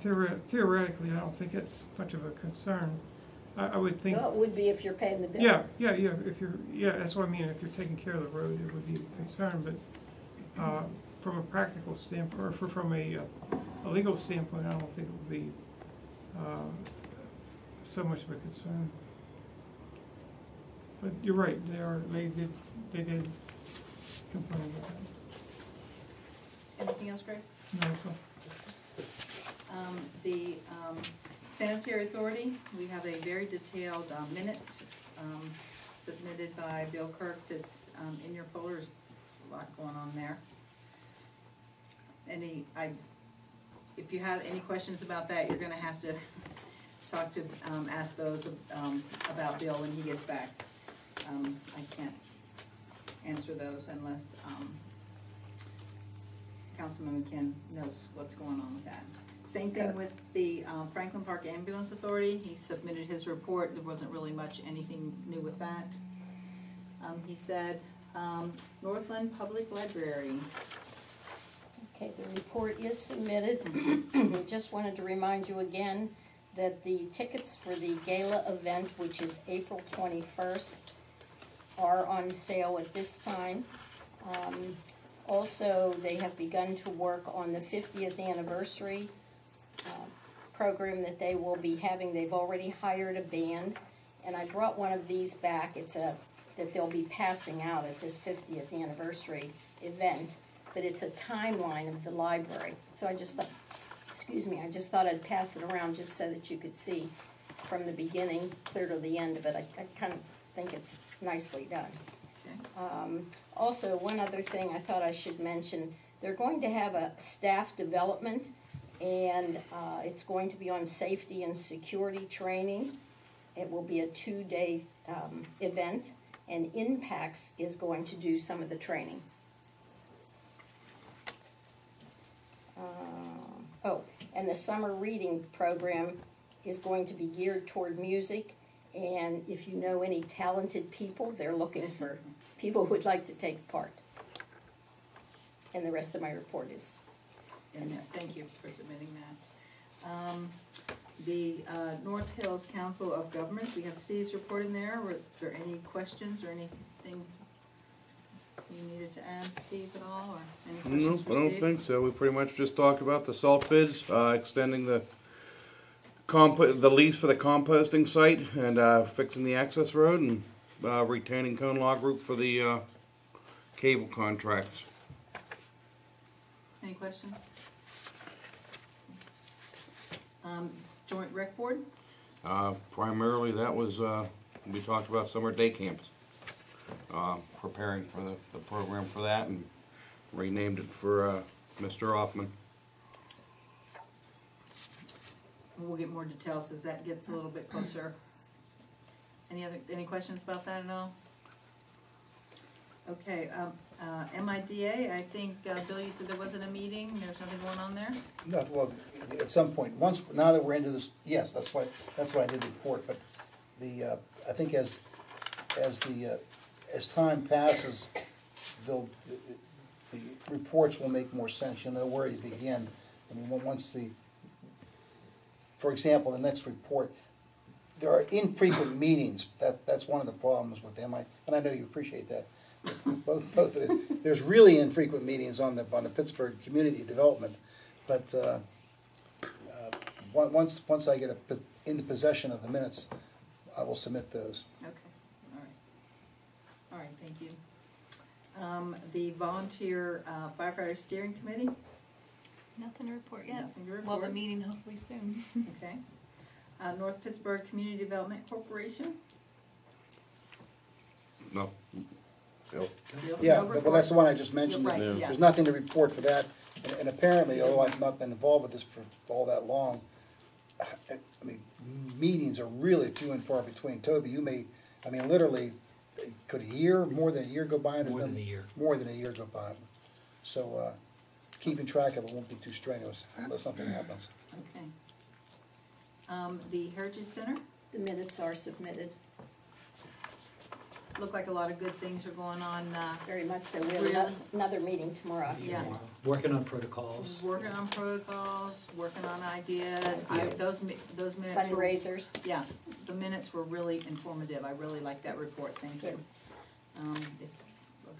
theoretically, I don't think it's much of a concern. I would think.
Well, it would be if you're paying the bill.
Yeah. That's what I mean. If you're taking care of the road, it would be a concern. But from a practical standpoint, or from a legal standpoint, I don't think it would be so much of a concern. But you're right. They did complain about that.
Anything else, Greg?
No, so.
The Sanitary Authority, we have a very detailed minutes submitted by Bill Kirk that's in your folder. There's a lot going on there. If you have any questions about that, you're gonna have to ask those about Bill when he gets back. I can't answer those unless Councilman McCann knows what's going on with that. Same thing with the Franklin Park Ambulance Authority. He submitted his report. There wasn't really anything new with that. He said, Northland Public Library.
Okay, the report is submitted. Just wanted to remind you again that the tickets for the gala event, which is April 21st, are on sale at this time. Also, they have begun to work on the 50th anniversary program that they will be having. They've already hired a band, and I brought one of these back. It's that they'll be passing out at this 50th anniversary event, but it's a timeline of the library. So I just thought I'd pass it around just so that you could see from the beginning clear to the end of it. I kind of think it's nicely done.
Okay.
Also, one other thing I thought I should mention, they're going to have a staff development, and it's going to be on safety and security training. It will be a 2-day event, and Impacts is going to do some of the training. And the summer reading program is going to be geared toward music, and if you know any talented people, they're looking for people who would like to take part. And the rest of my report is.
And thank you for submitting that. The North Hills Council of Governments, we have Steve's report in there. Were there any questions or anything you needed to add, Steve, at all, or any questions for
I don't
Steve?
think so. We pretty much just talked about the salt bids, extending the lease for the composting site, and fixing the access road, and retaining Cone Law Group for the cable contracts.
Any questions? Joint Rec Board?
Primarily, that was we talked about summer day camps. Preparing for the program for that, and renamed it for Mr. Hoffman.
We'll get more details as that gets a little bit closer. Any questions about that at all? Okay, MIDA, I think, Bill, you said there wasn't a meeting, there's nothing going on there?
No, well, at some point, now that we're into this, yes, that's why I did the report, but I think as time passes, reports will make more sense, you'll know where you begin. I mean, once for example, the next report, there are infrequent meetings, that's one of the problems with them, and I know you appreciate that. Both of it, there's really infrequent meetings on the Pittsburgh Community Development, but once I get into possession of the minutes, I will submit those.
Okay, all right, thank you. The volunteer firefighter steering committee,
Nothing to report yet.
nothing to
We'll have
report.
a meeting hopefully soon.
Okay. North Pittsburgh Community Development Corporation.
No. Bill?
Yeah,
No
well,
report.
that's the one I just mentioned.
You're right,
Yeah.
yeah.
There's nothing to report for that, and apparently, although I've not been involved with this for all that long, I mean, meetings are really few and far between. Toby, you may, I mean, literally, could more than a year go by? And there's
More than
been-
a year.
More than a year go by. So, keeping track of it won't be too strenuous unless something happens.
Okay. The Heritage Center,
The minutes are submitted,
look like a lot of good things are going on,
very much so. We have
Really?
another meeting tomorrow.
Yeah.
Working on protocols.
working on protocols, working on ideas.
Ideas.
Those minutes were,
Fundraisers.
yeah, the minutes were really informative. I really like that report, thank you.
Good.
It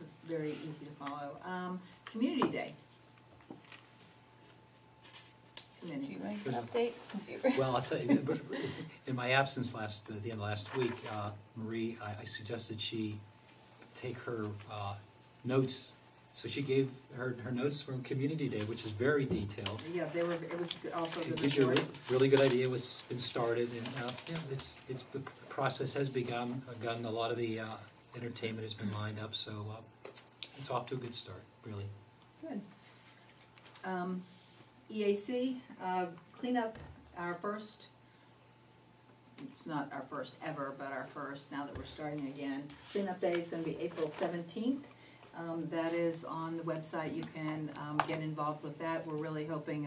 was very easy to follow. Community Day.
Do you
Committee.
want to give an update since you were?
Well, I'll tell you, in my absence at the end of last week, Marie, I suggested she take her notes. So she gave her notes from Community Day, which is very detailed.
Yeah, it was also
It
good
gives you a
report.
really good idea what's been started, and the process has begun. A lot of the entertainment has been lined up, so it's off to a good start, really.
Good. EAC, clean up our first, it's not our first ever, but our first, now that we're starting again. Cleanup Day is gonna be April 17th. That is on the website. You can get involved with that. We're really hoping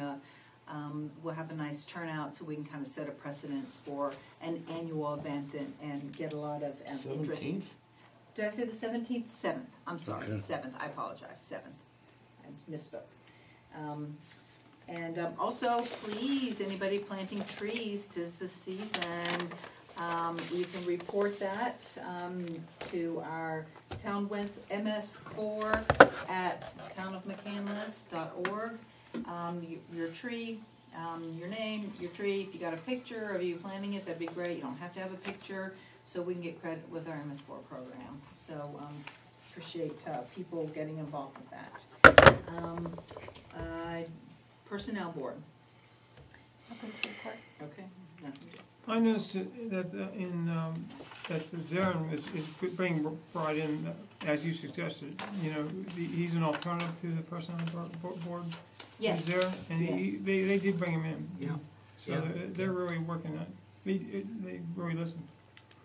we'll have a nice turnout so we can kind of set a precedence for an annual event and get a lot of interest.
17th?
Did I say the 17th? 7th. I'm sorry,
Okay.
7th. I apologize. 7th. I misspoke. And also, please, anybody planting trees, 'tis the season. You can report that to our town MS4 at townofmccandless.org. Your tree, your name, your tree. If you got a picture of you planting it, that'd be great. You don't have to have a picture, so we can get credit with our MS4 program. So appreciate people getting involved with that. Personnel board.
Nothing to report.
Okay. Nothing.
I noticed that that Zarin is being brought in, as you suggested, he's an alternative to the personnel board.
Yes.
Zarin, and
Yes.
they did bring him in.
Yeah.
So
Yeah.
they're really working on, they really listened.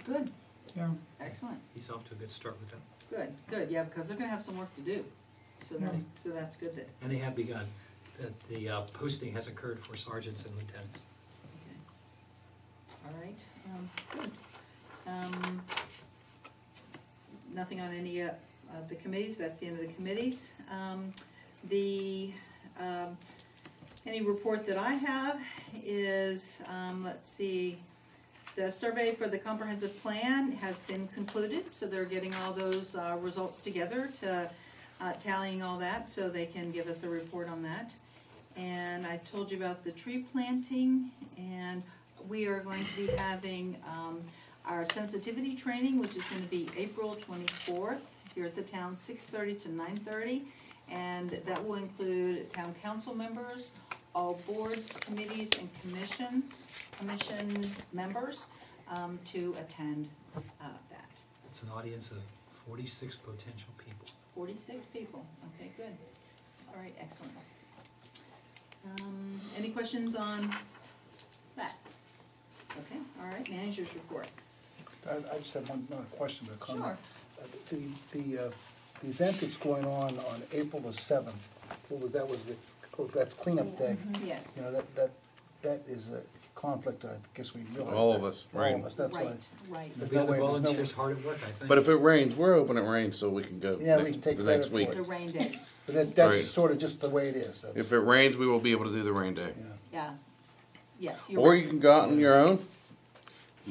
Good.
Yeah.
Excellent.
He's off to a good start with that.
Good, yeah, because they're gonna have some work to do. So that's good that,
And they have begun. The posting has occurred for sergeants and lieutenants.
all right, good. Nothing on any of the committees, that's the end of the committees. Any report that I have is, let's see, the survey for the comprehensive plan has been concluded, so they're getting all those results together to tallying all that, so they can give us a report on that. And I told you about the tree planting, and we are going to be having our sensitivity training, which is going to be April 24th here at the town, 6:30 to 9:30, and that will include town council members, all boards, committees, and commission members to attend that.
It's an audience of 46 potential people.
46 people, okay, good. All right, excellent. Any questions on that? Okay, all right, manager's report.
I just have one question or comment.
Sure.
The event that's going on April the 7th, that's cleanup day.
Yes.
That is conflict, I guess we realize
All
that.
of us,
All
right.
of us, that's why.
Right.
There's
The
no
other
way, there's no way.
volunteers hard at work, I think.
But if it rains, we're hoping it rains so we can go
Yeah, we can take
the
credit
next
for
week.
it.
The rain day,
But that's
Right.
sort of just the way it is. That's,
If it rains, we will be able to do the rain day.
yeah.
yeah. Yes, you're
Or
right.
you can go out on your own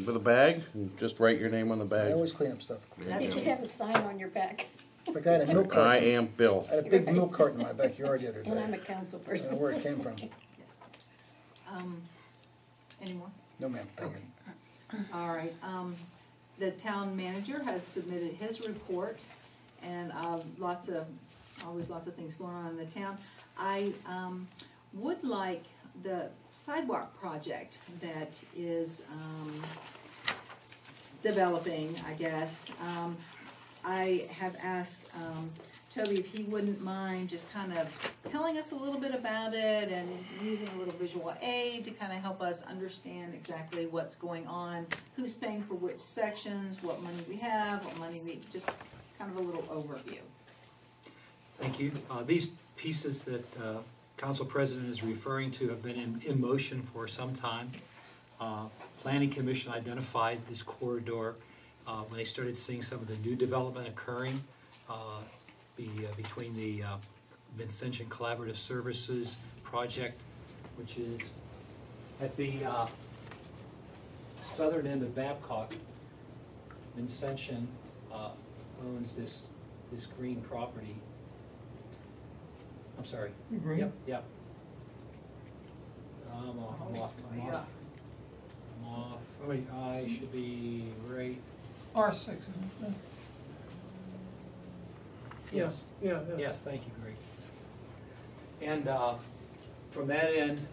with a bag and just write your name on the
I
bag.
always clean up stuff.
There
You
you
could
go.
have a sign on your back,
Like I had a milk
I
carton.
am Bill.
I had a big milk carton in my backyard the other
and I'm a
day.
council
I don't know
person.
where it came from.
Any more?
No, ma'am, thank you.
All right, the town manager has submitted his report, and always lots of things going on in the town. I would like the sidewalk project that is developing, I guess. I have asked Toby if he wouldn't mind just kind of telling us a little bit about it and using a little visual aid to kind of help us understand exactly what's going on, who's paying for which sections, what money we have, what money we, just kind of a little overview.
Thank you. These pieces that Council President is referring to have been in motion for some time. Planning Commission identified this corridor when they started seeing some of the new development occurring between the Vincentian Collaborative Services project, which is at the southern end of Babcock. Vincentian owns this green property. I'm sorry.
Green?
Yep. I'm off. Wait, I should be right.
R6, isn't it?
Yes.
Yeah,
Yes, thank you, Greg. And from that end,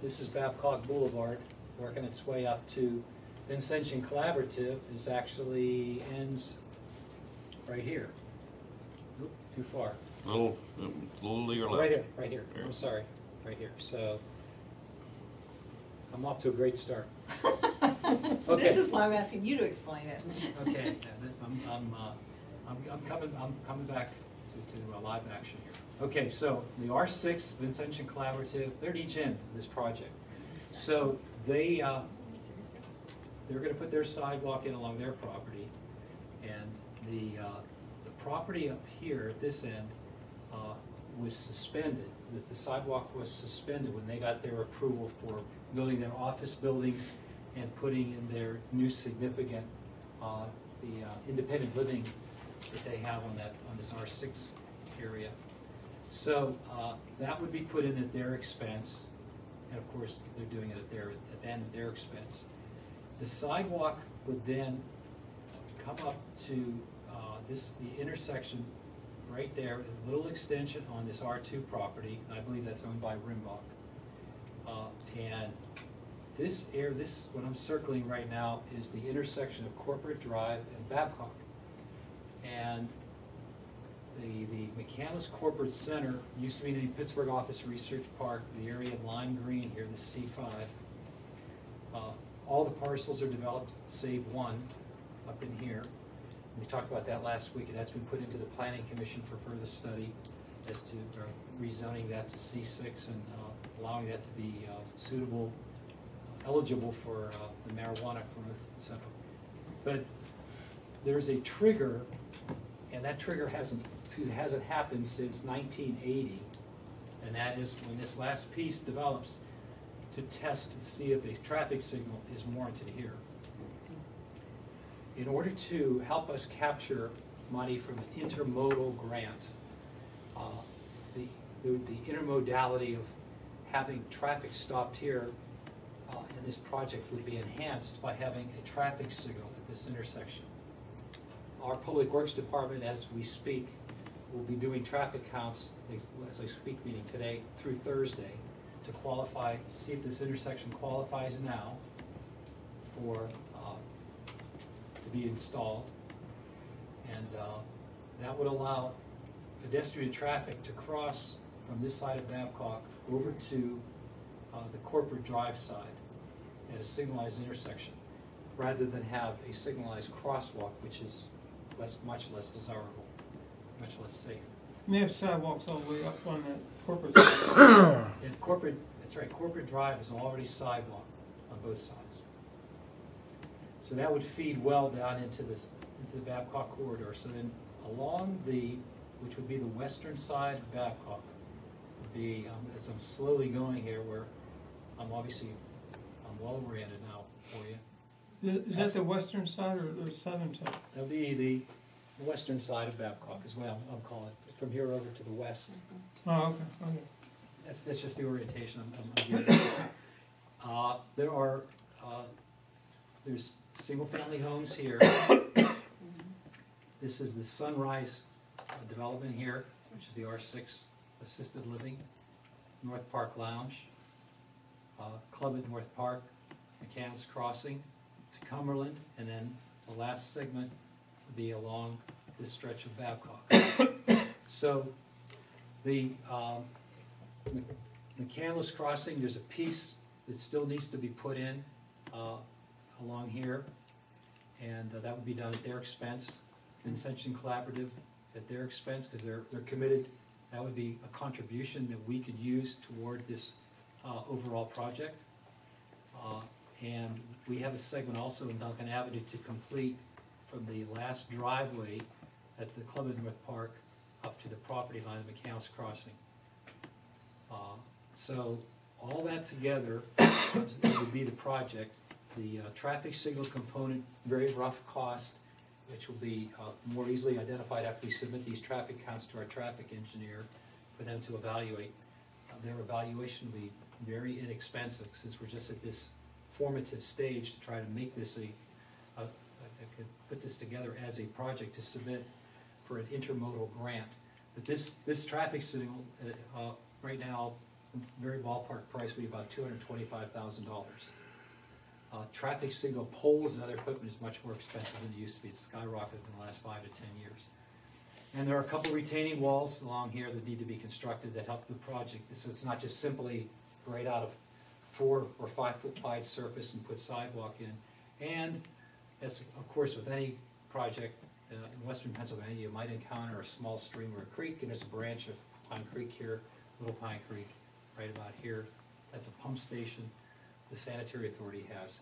this is Babcock Boulevard, working its way up to Vincentian Collaborative is actually ends right here. Oop, too far.
A little to your left.
Right here. I'm sorry, right here. So I'm off to a great start. Okay.
This is why I'm asking you to explain it.
Okay, I'm coming back to live action here. Okay, so the R6 Vincentian Collaborative, they're at each end of this project. So they're going to put their sidewalk in along their property, and the property up here at this end was suspended. The sidewalk was suspended when they got their approval for building their office buildings and putting in their new significant the independent living that they have on this R6 area. So that would be put in at their expense, and of course they're doing it at the end of their expense. The sidewalk would then come up to the intersection right there, a little extension on this R2 property. I believe that's owned by Rimbach. And this what I'm circling right now is the intersection of Corporate Drive and Babcock. And the McCandless Corporate Center used to be the Pittsburgh Office Research Park, the area of lime green here, the C5. All the parcels are developed, save one up in here. We talked about that last week, and that's been put into the Planning Commission for further study as to rezoning that to C6 and allowing that to be suitable, eligible for the marijuana growth, etc. But there's a trigger, and that trigger hasn't happened since 1980, and that is when this last piece develops to test to see if a traffic signal is warranted here. In order to help us capture money from an intermodal grant, the intermodality of having traffic stopped here in this project would be enhanced by having a traffic signal at this intersection. Our Public Works Department, as we speak, will be doing traffic counts, as I speak, meeting today through Thursday, to qualify, see if this intersection qualifies now for to be installed, and that would allow pedestrian traffic to cross from this side of Babcock over to the Corporate Drive side at a signalized intersection, rather than have a signalized crosswalk, which is much less desirable, much less safe.
And they have sidewalks all the way up on that corporate side.
And corporate, That's right, Corporate Drive is already sidewalk on both sides. So that would feed well down into the Babcock corridor. So then along which would be the western side of Babcock, would be, as I'm slowly going here, where I'm well oriented now for you.
Is that the western side or the southern side?
That'll be the western side of Babcock is what I'm calling it, from here over to the west.
Oh, okay, okay.
That's just the orientation I'm giving. There's single-family homes here. This is the Sunrise development here, which is the R6 assisted living, North Park Lounge, Club at North Park, McCandless Crossing, to Cumberland, and then the last segment would be along this stretch of Babcock. So the McCandless Crossing, there's a piece that still needs to be put in along here, and that would be done at their expense. Ascension Collaborative at their expense, because they're committed. That would be a contribution that we could use toward this overall project. And we have a segment also in Duncan Avenue to complete from the last driveway at the Club at North Park up to the property line of McCandless Crossing. So all that together would be the project. The traffic signal component, very rough cost, which will be more easily identified after we submit these traffic counts to our traffic engineer for them to evaluate. Their evaluation will be very inexpensive since we're just at this formative stage to try to make this put this together as a project to submit for an intermodal grant. But this traffic signal right now, very ballpark price would be about $225,000. Traffic signal poles and other equipment is much more expensive than it used to be. It's skyrocketed in the last 5 to 10 years. And there are a couple retaining walls along here that need to be constructed that help the project. So it's not just simply grade out of 4 or 5 foot wide surface and put sidewalk in. And as of course with any project in western Pennsylvania, you might encounter a small stream or a creek, and there's a branch of Pine Creek here, Little Pine Creek, right about here. That's a pump station the sanitary authority has.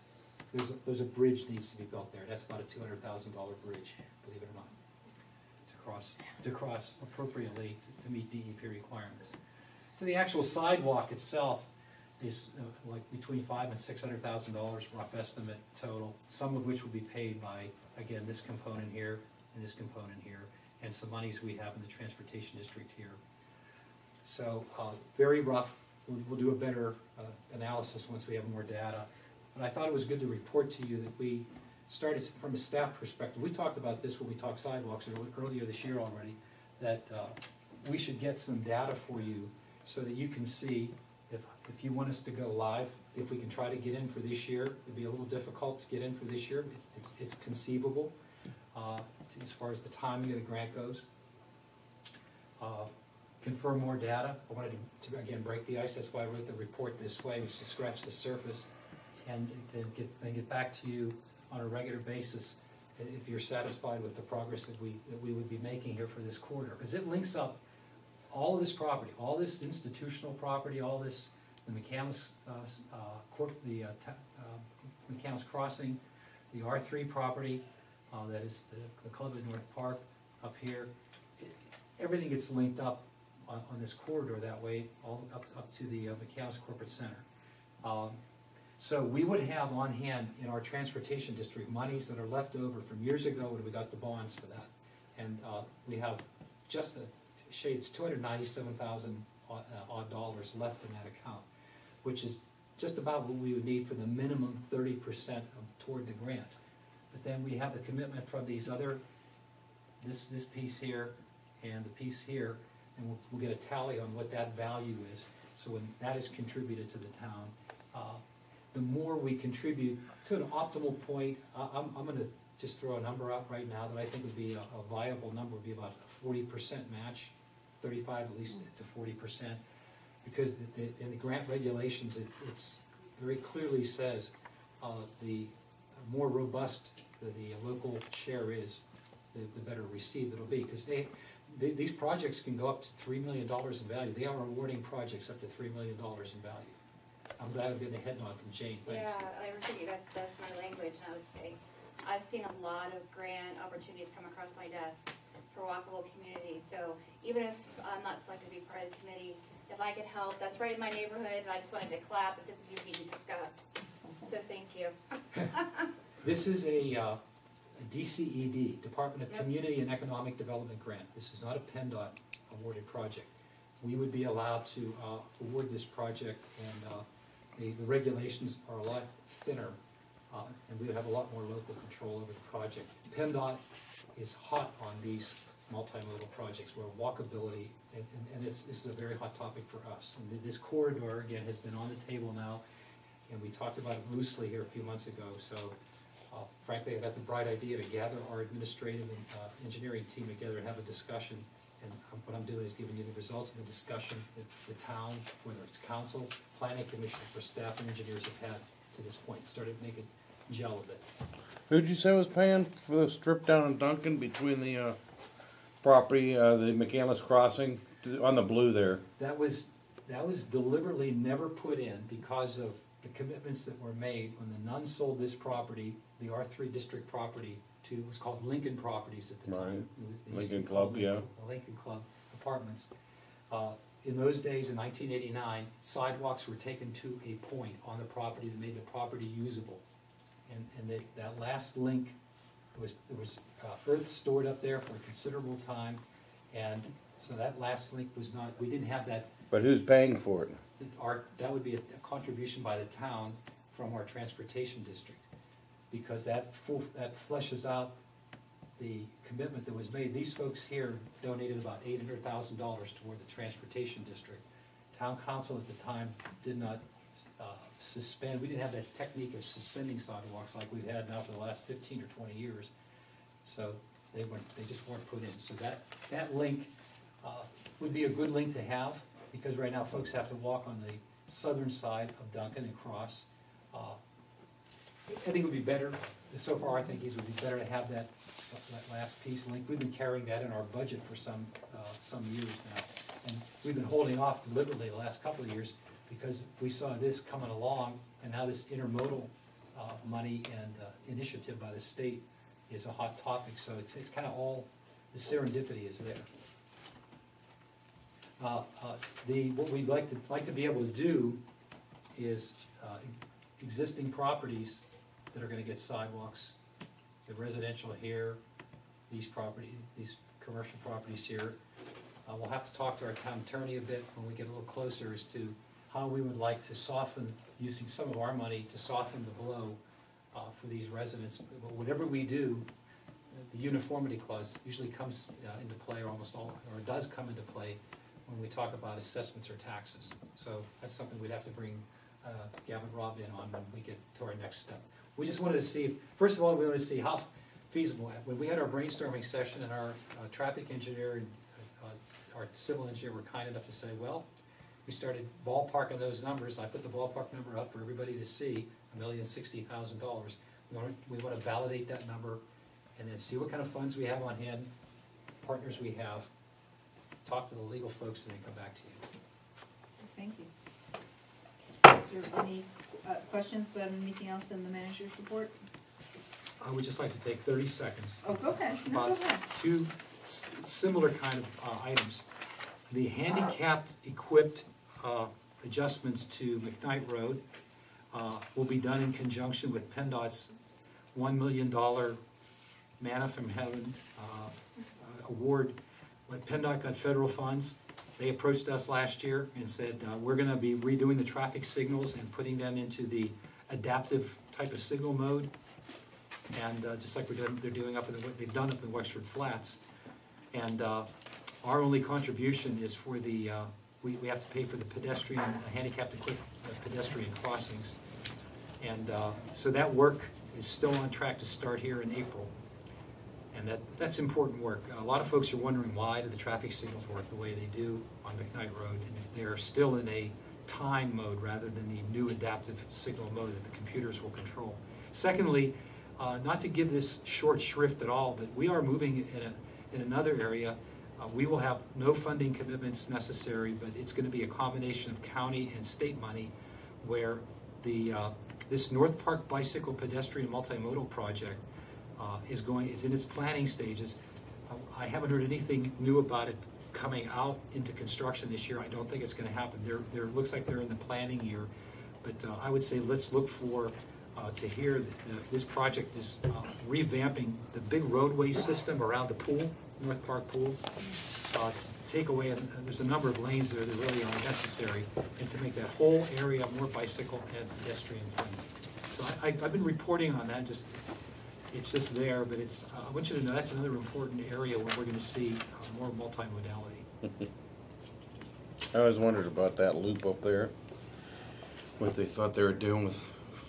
There's a bridge needs to be built there. That's about a $200,000 bridge, believe it or not, to cross appropriately to meet DEP requirements. So the actual sidewalk itself is like between $500,000 and $600,000 rough estimate total, some of which will be paid by, again, this component here and this component here, and some monies we have in the transportation district here. So very rough. We'll do a better analysis once we have more data. But I thought it was good to report to you that we started from a staff perspective. We talked about this when we talked sidewalks earlier this year already, that we should get some data for you so that you can see if you want us to go live, if we can try to get in for this year. It'd be a little difficult to get in for this year. It's conceivable as far as the timing of the grant goes. Confirm more data. I wanted to again break the ice. That's why I wrote the report this way, was to scratch the surface and then get back to you on a regular basis if you're satisfied with the progress that we would be making here for this corridor, because it links up all of this property, all this institutional property, all this the McCandless McCandless Crossing, the R3 property that is the Club at North Park up here. Everything gets linked up on this corridor that way, all up to the McCandless Corporate Center. So we would have on hand in our transportation district monies that are left over from years ago when we got the bonds for that. And we have just a shades $297,000 odd dollars left in that account, which is just about what we would need for the minimum 30% toward the grant. But then we have the commitment from these other, this piece here and the piece here, and we'll get a tally on what that value is. So when that is contributed to the town, the more we contribute to an optimal point, I'm going to just throw a number out right now that I think would be a viable number, would be about a 40% match, 35 at least to 40%, because in the grant regulations, it's very clearly says the more robust the local share is, the better received it'll be, because these projects can go up to $3 million in value. They are awarding projects up to $3 million in value. I'm glad I'm getting a head nod from Jane, thanks.
Yeah, I was thinking that's my language, and I would say, I've seen a lot of grant opportunities come across my desk for walkable communities, so even if I'm not selected to be part of the committee, if I could help, that's right in my neighborhood, and I just wanted to clap if this is your meeting to discuss. So thank you.
This is a DCED, Department of
Yep.
Community and Economic Development grant. This is not a PennDOT awarded project. We would be allowed to award this project, and the regulations are a lot thinner, and we would have a lot more local control over the project. PennDOT is hot on these multimodal projects where walkability, and this is a very hot topic for us. And this corridor, again, has been on the table now, and we talked about it loosely here a few months ago. So frankly, I got the bright idea to gather our administrative and engineering team together and have a discussion. And what I'm doing is giving you the results of the discussion that the town, whether it's council, planning commission, for staff and engineers have had to this point. Started making gel a bit.
Who'd you say was paying for the strip down in Duncan between the property, the McCandless crossing on the blue there?
That was deliberately never put in because of the commitments that were made when the Nunn sold this property, the R3 district property, to, it was called Lincoln Properties at the time. It used to
Lincoln
be called
Club, yeah.
Lincoln Club Apartments. In those days, in 1989, sidewalks were taken to a point on the property that made the property usable. And that last link, there was earth stored up there for a considerable time, and so that last link was not, we didn't have that.
But who's paying for it?
That would be a contribution by the town from our transportation district, because that fleshes out the commitment that was made. These folks here donated about $800,000 toward the transportation district. Town council at the time did not suspend, we didn't have that technique of suspending sidewalks like we've had now for the last 15 or 20 years. So they just weren't put in. So that link would be a good link to have, because right now folks have to walk on the southern side of Duncan and cross. I think it would be better, so far I think it would be better to have that last piece link. We've been carrying that in our budget for some years now. And we've been holding off deliberately the last couple of years because we saw this coming along, and now this intermodal money and initiative by the state is a hot topic. So it's kind of all, the serendipity is there. What we'd like to be able to do is existing properties that are going to get sidewalks, the residential here, these commercial properties here. We'll have to talk to our town attorney a bit when we get a little closer as to how we would like to soften, using some of our money to soften the blow for these residents. But whatever we do, the uniformity clause usually comes into play, or almost all, or does come into play when we talk about assessments or taxes. So that's something we'd have to bring Gavin Robb in on when we get to our next step. We just wanted to see, if, first of all, we wanted to see how feasible. When we had our brainstorming session, and our traffic engineer and our civil engineer were kind enough to say, well, we started ballparking those numbers. I put the ballpark number up for everybody to see, $1,060,000. We want to validate that number and then see what kind of funds we have on hand, partners we have, talk to the legal folks, and then come back to you.
Thank you. Is there any questions about anything else in the manager's report?
I would just like to take 30 seconds.
Oh, go ahead. No,
About
go ahead.
two similar kind of items. The handicapped equipped adjustments to McKnight Road will be done in conjunction with PennDOT's $1 million Manna from Heaven award. When PennDOT got federal funds, they approached us last year and said, we're going to be redoing the traffic signals and putting them into the adaptive type of signal mode. And just like they're doing they've done up in Wexford Flats. And our only contribution is for the, we have to pay for the pedestrian, handicapped equipped pedestrian crossings. And so that work is still on track to start here in April. And that's important work. A lot of folks are wondering, why do the traffic signals work the way they do on McKnight Road? And they're still in a time mode rather than the new adaptive signal mode that the computers will control. Secondly, not to give this short shrift at all, but we are moving in another area. We will have no funding commitments necessary, but it's going to be a combination of county and state money where the this North Park Bicycle Pedestrian Multimodal Project is in its planning stages. I haven't heard anything new about it coming out into construction this year. I don't think it's going to happen. There looks like they're in the planning year, but I would say let's look for to hear that this project is revamping the big roadway system around the pool, North Park Pool. To take away, and there's a number of lanes there that really are necessary, and to make that whole area more bicycle and pedestrian friendly. So I've been reporting on that. It's just there, but it's. I want you to know that's another important area where we're going to see more multimodality.
I always wondered about that loop up there, what they thought they were doing with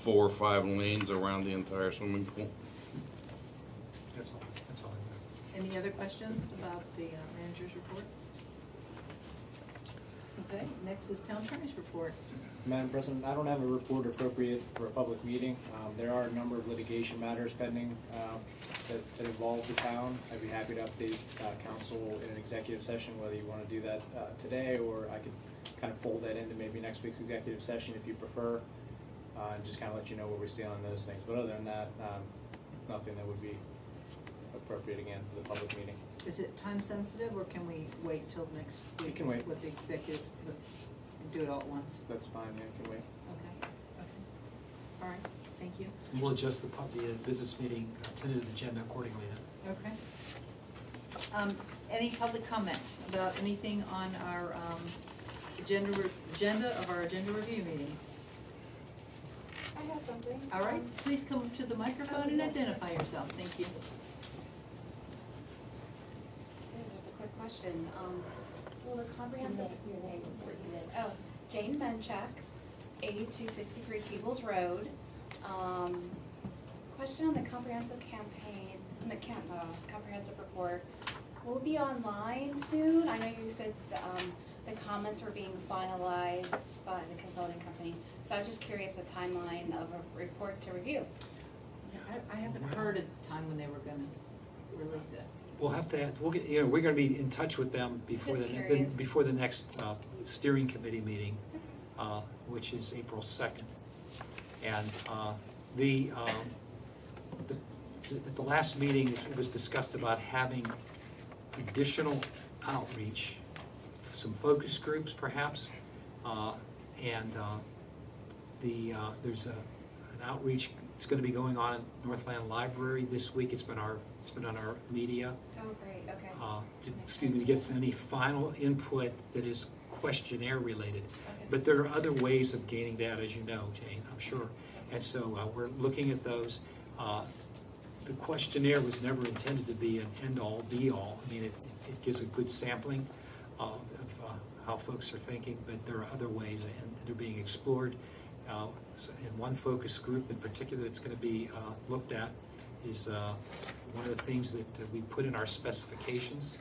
4 or 5 lanes around the entire swimming pool.
That's all. That's all.
Any other questions about the manager's report? Okay, next is town attorney's report.
Madam President, I don't have a report appropriate for a public meeting. There are a number of litigation matters pending that involve the town. I'd be happy to update council in an executive session, whether you want to do that today, or I could kind of fold that into maybe next week's executive session if you prefer, and just kind of let you know where we stand on those things. But other than that, nothing that would be appropriate again for the public meeting.
Is it time sensitive, or can we wait till next week?
We can wait.
With the executives, do it all at once?
That's fine, yeah, can wait.
Okay, okay. All right, thank you.
And we'll adjust the business meeting tentative agenda accordingly then.
Okay. Any public comment about anything on our agenda of our agenda review meeting?
I have something.
All right, please come up to the microphone and identify yourself. Thank you.
This is just a quick question. Will the comprehensive, your name, oh, Jane Menchak, 8263 Teebles Road. Question on the comprehensive campaign, comprehensive report. Will it be online soon? I know you said the comments were being finalized by the consulting company, so I'm just curious the timeline of a report to review.
I haven't heard at the time when they were going to release it.
We'll have to. We'll get. We're going to be in touch with them before the next steering committee meeting, which is April 2nd, and at the last meeting it was discussed about having additional outreach, some focus groups perhaps, and there's an outreach. It's going to be going on at Northland Library this week. It's been on our media.
Oh, great. Okay.
Excuse me, to get any final input that is questionnaire related.
Okay.
But there are other ways of gaining data, as you know, Jane, I'm sure. And so we're looking at those. The questionnaire was never intended to be an end-all, be-all. I mean, it gives a good sampling of how folks are thinking, but there are other ways, and they're being explored. So in one focus group in particular that's going to be looked at is one of the things that we put in our specifications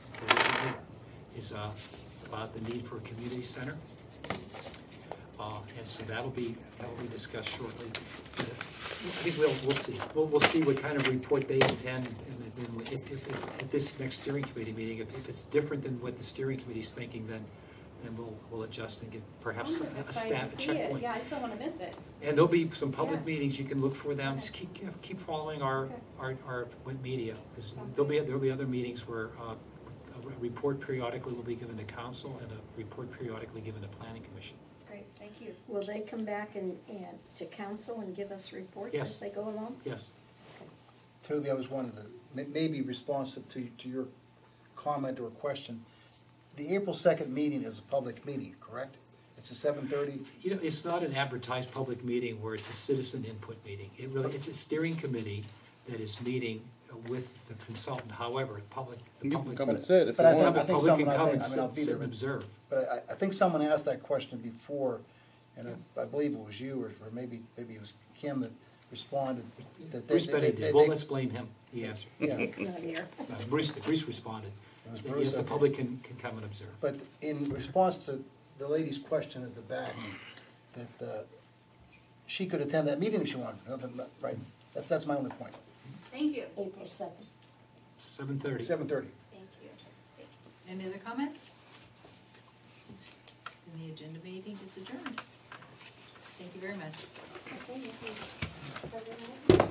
is about the need for a community center, and so that'll be discussed shortly. I think we'll see. We'll see what kind of report they intend, and if at this next steering committee meeting, if it's different than what the steering committee is thinking, then we'll adjust and get perhaps a staff checkpoint.
Yeah, I just don't want to miss it.
And there'll be some public meetings. You can look for them. Just keep following our media, because there'll be other meetings where a report periodically will be given to council and a report periodically given to planning commission.
Great, thank you.
Will they come back and to council and give us reports
Yes.
as they go along?
Yes.
Toby, I was wanting to, maybe responsive to your comment or question. The April 2nd meeting is a public meeting, correct? It's a 7:30?
You know, it's not an advertised public meeting where it's a citizen input meeting. It's a steering committee that is meeting with the consultant. However, the public
Come and sit if you
I
want.
think
public
someone,
can come and
I'll be
sit
there,
and observe.
but I think someone asked that question before, and I believe it was you, or maybe it was Kim that responded. That
Bruce Benny did. Well, let's blame him. He answered.
Yeah.
Nick's not here.
Bruce responded.
It was Bruce,
Yes, the
okay.
public can come and observe.
But in response to the lady's question at the back, that she could attend that meeting if she wanted, right? That's my only point.
Thank you.
April 2nd.
7:30.
7:30.
Thank you.
Any other comments? And the agenda meeting is adjourned. Thank you very much.
Okay,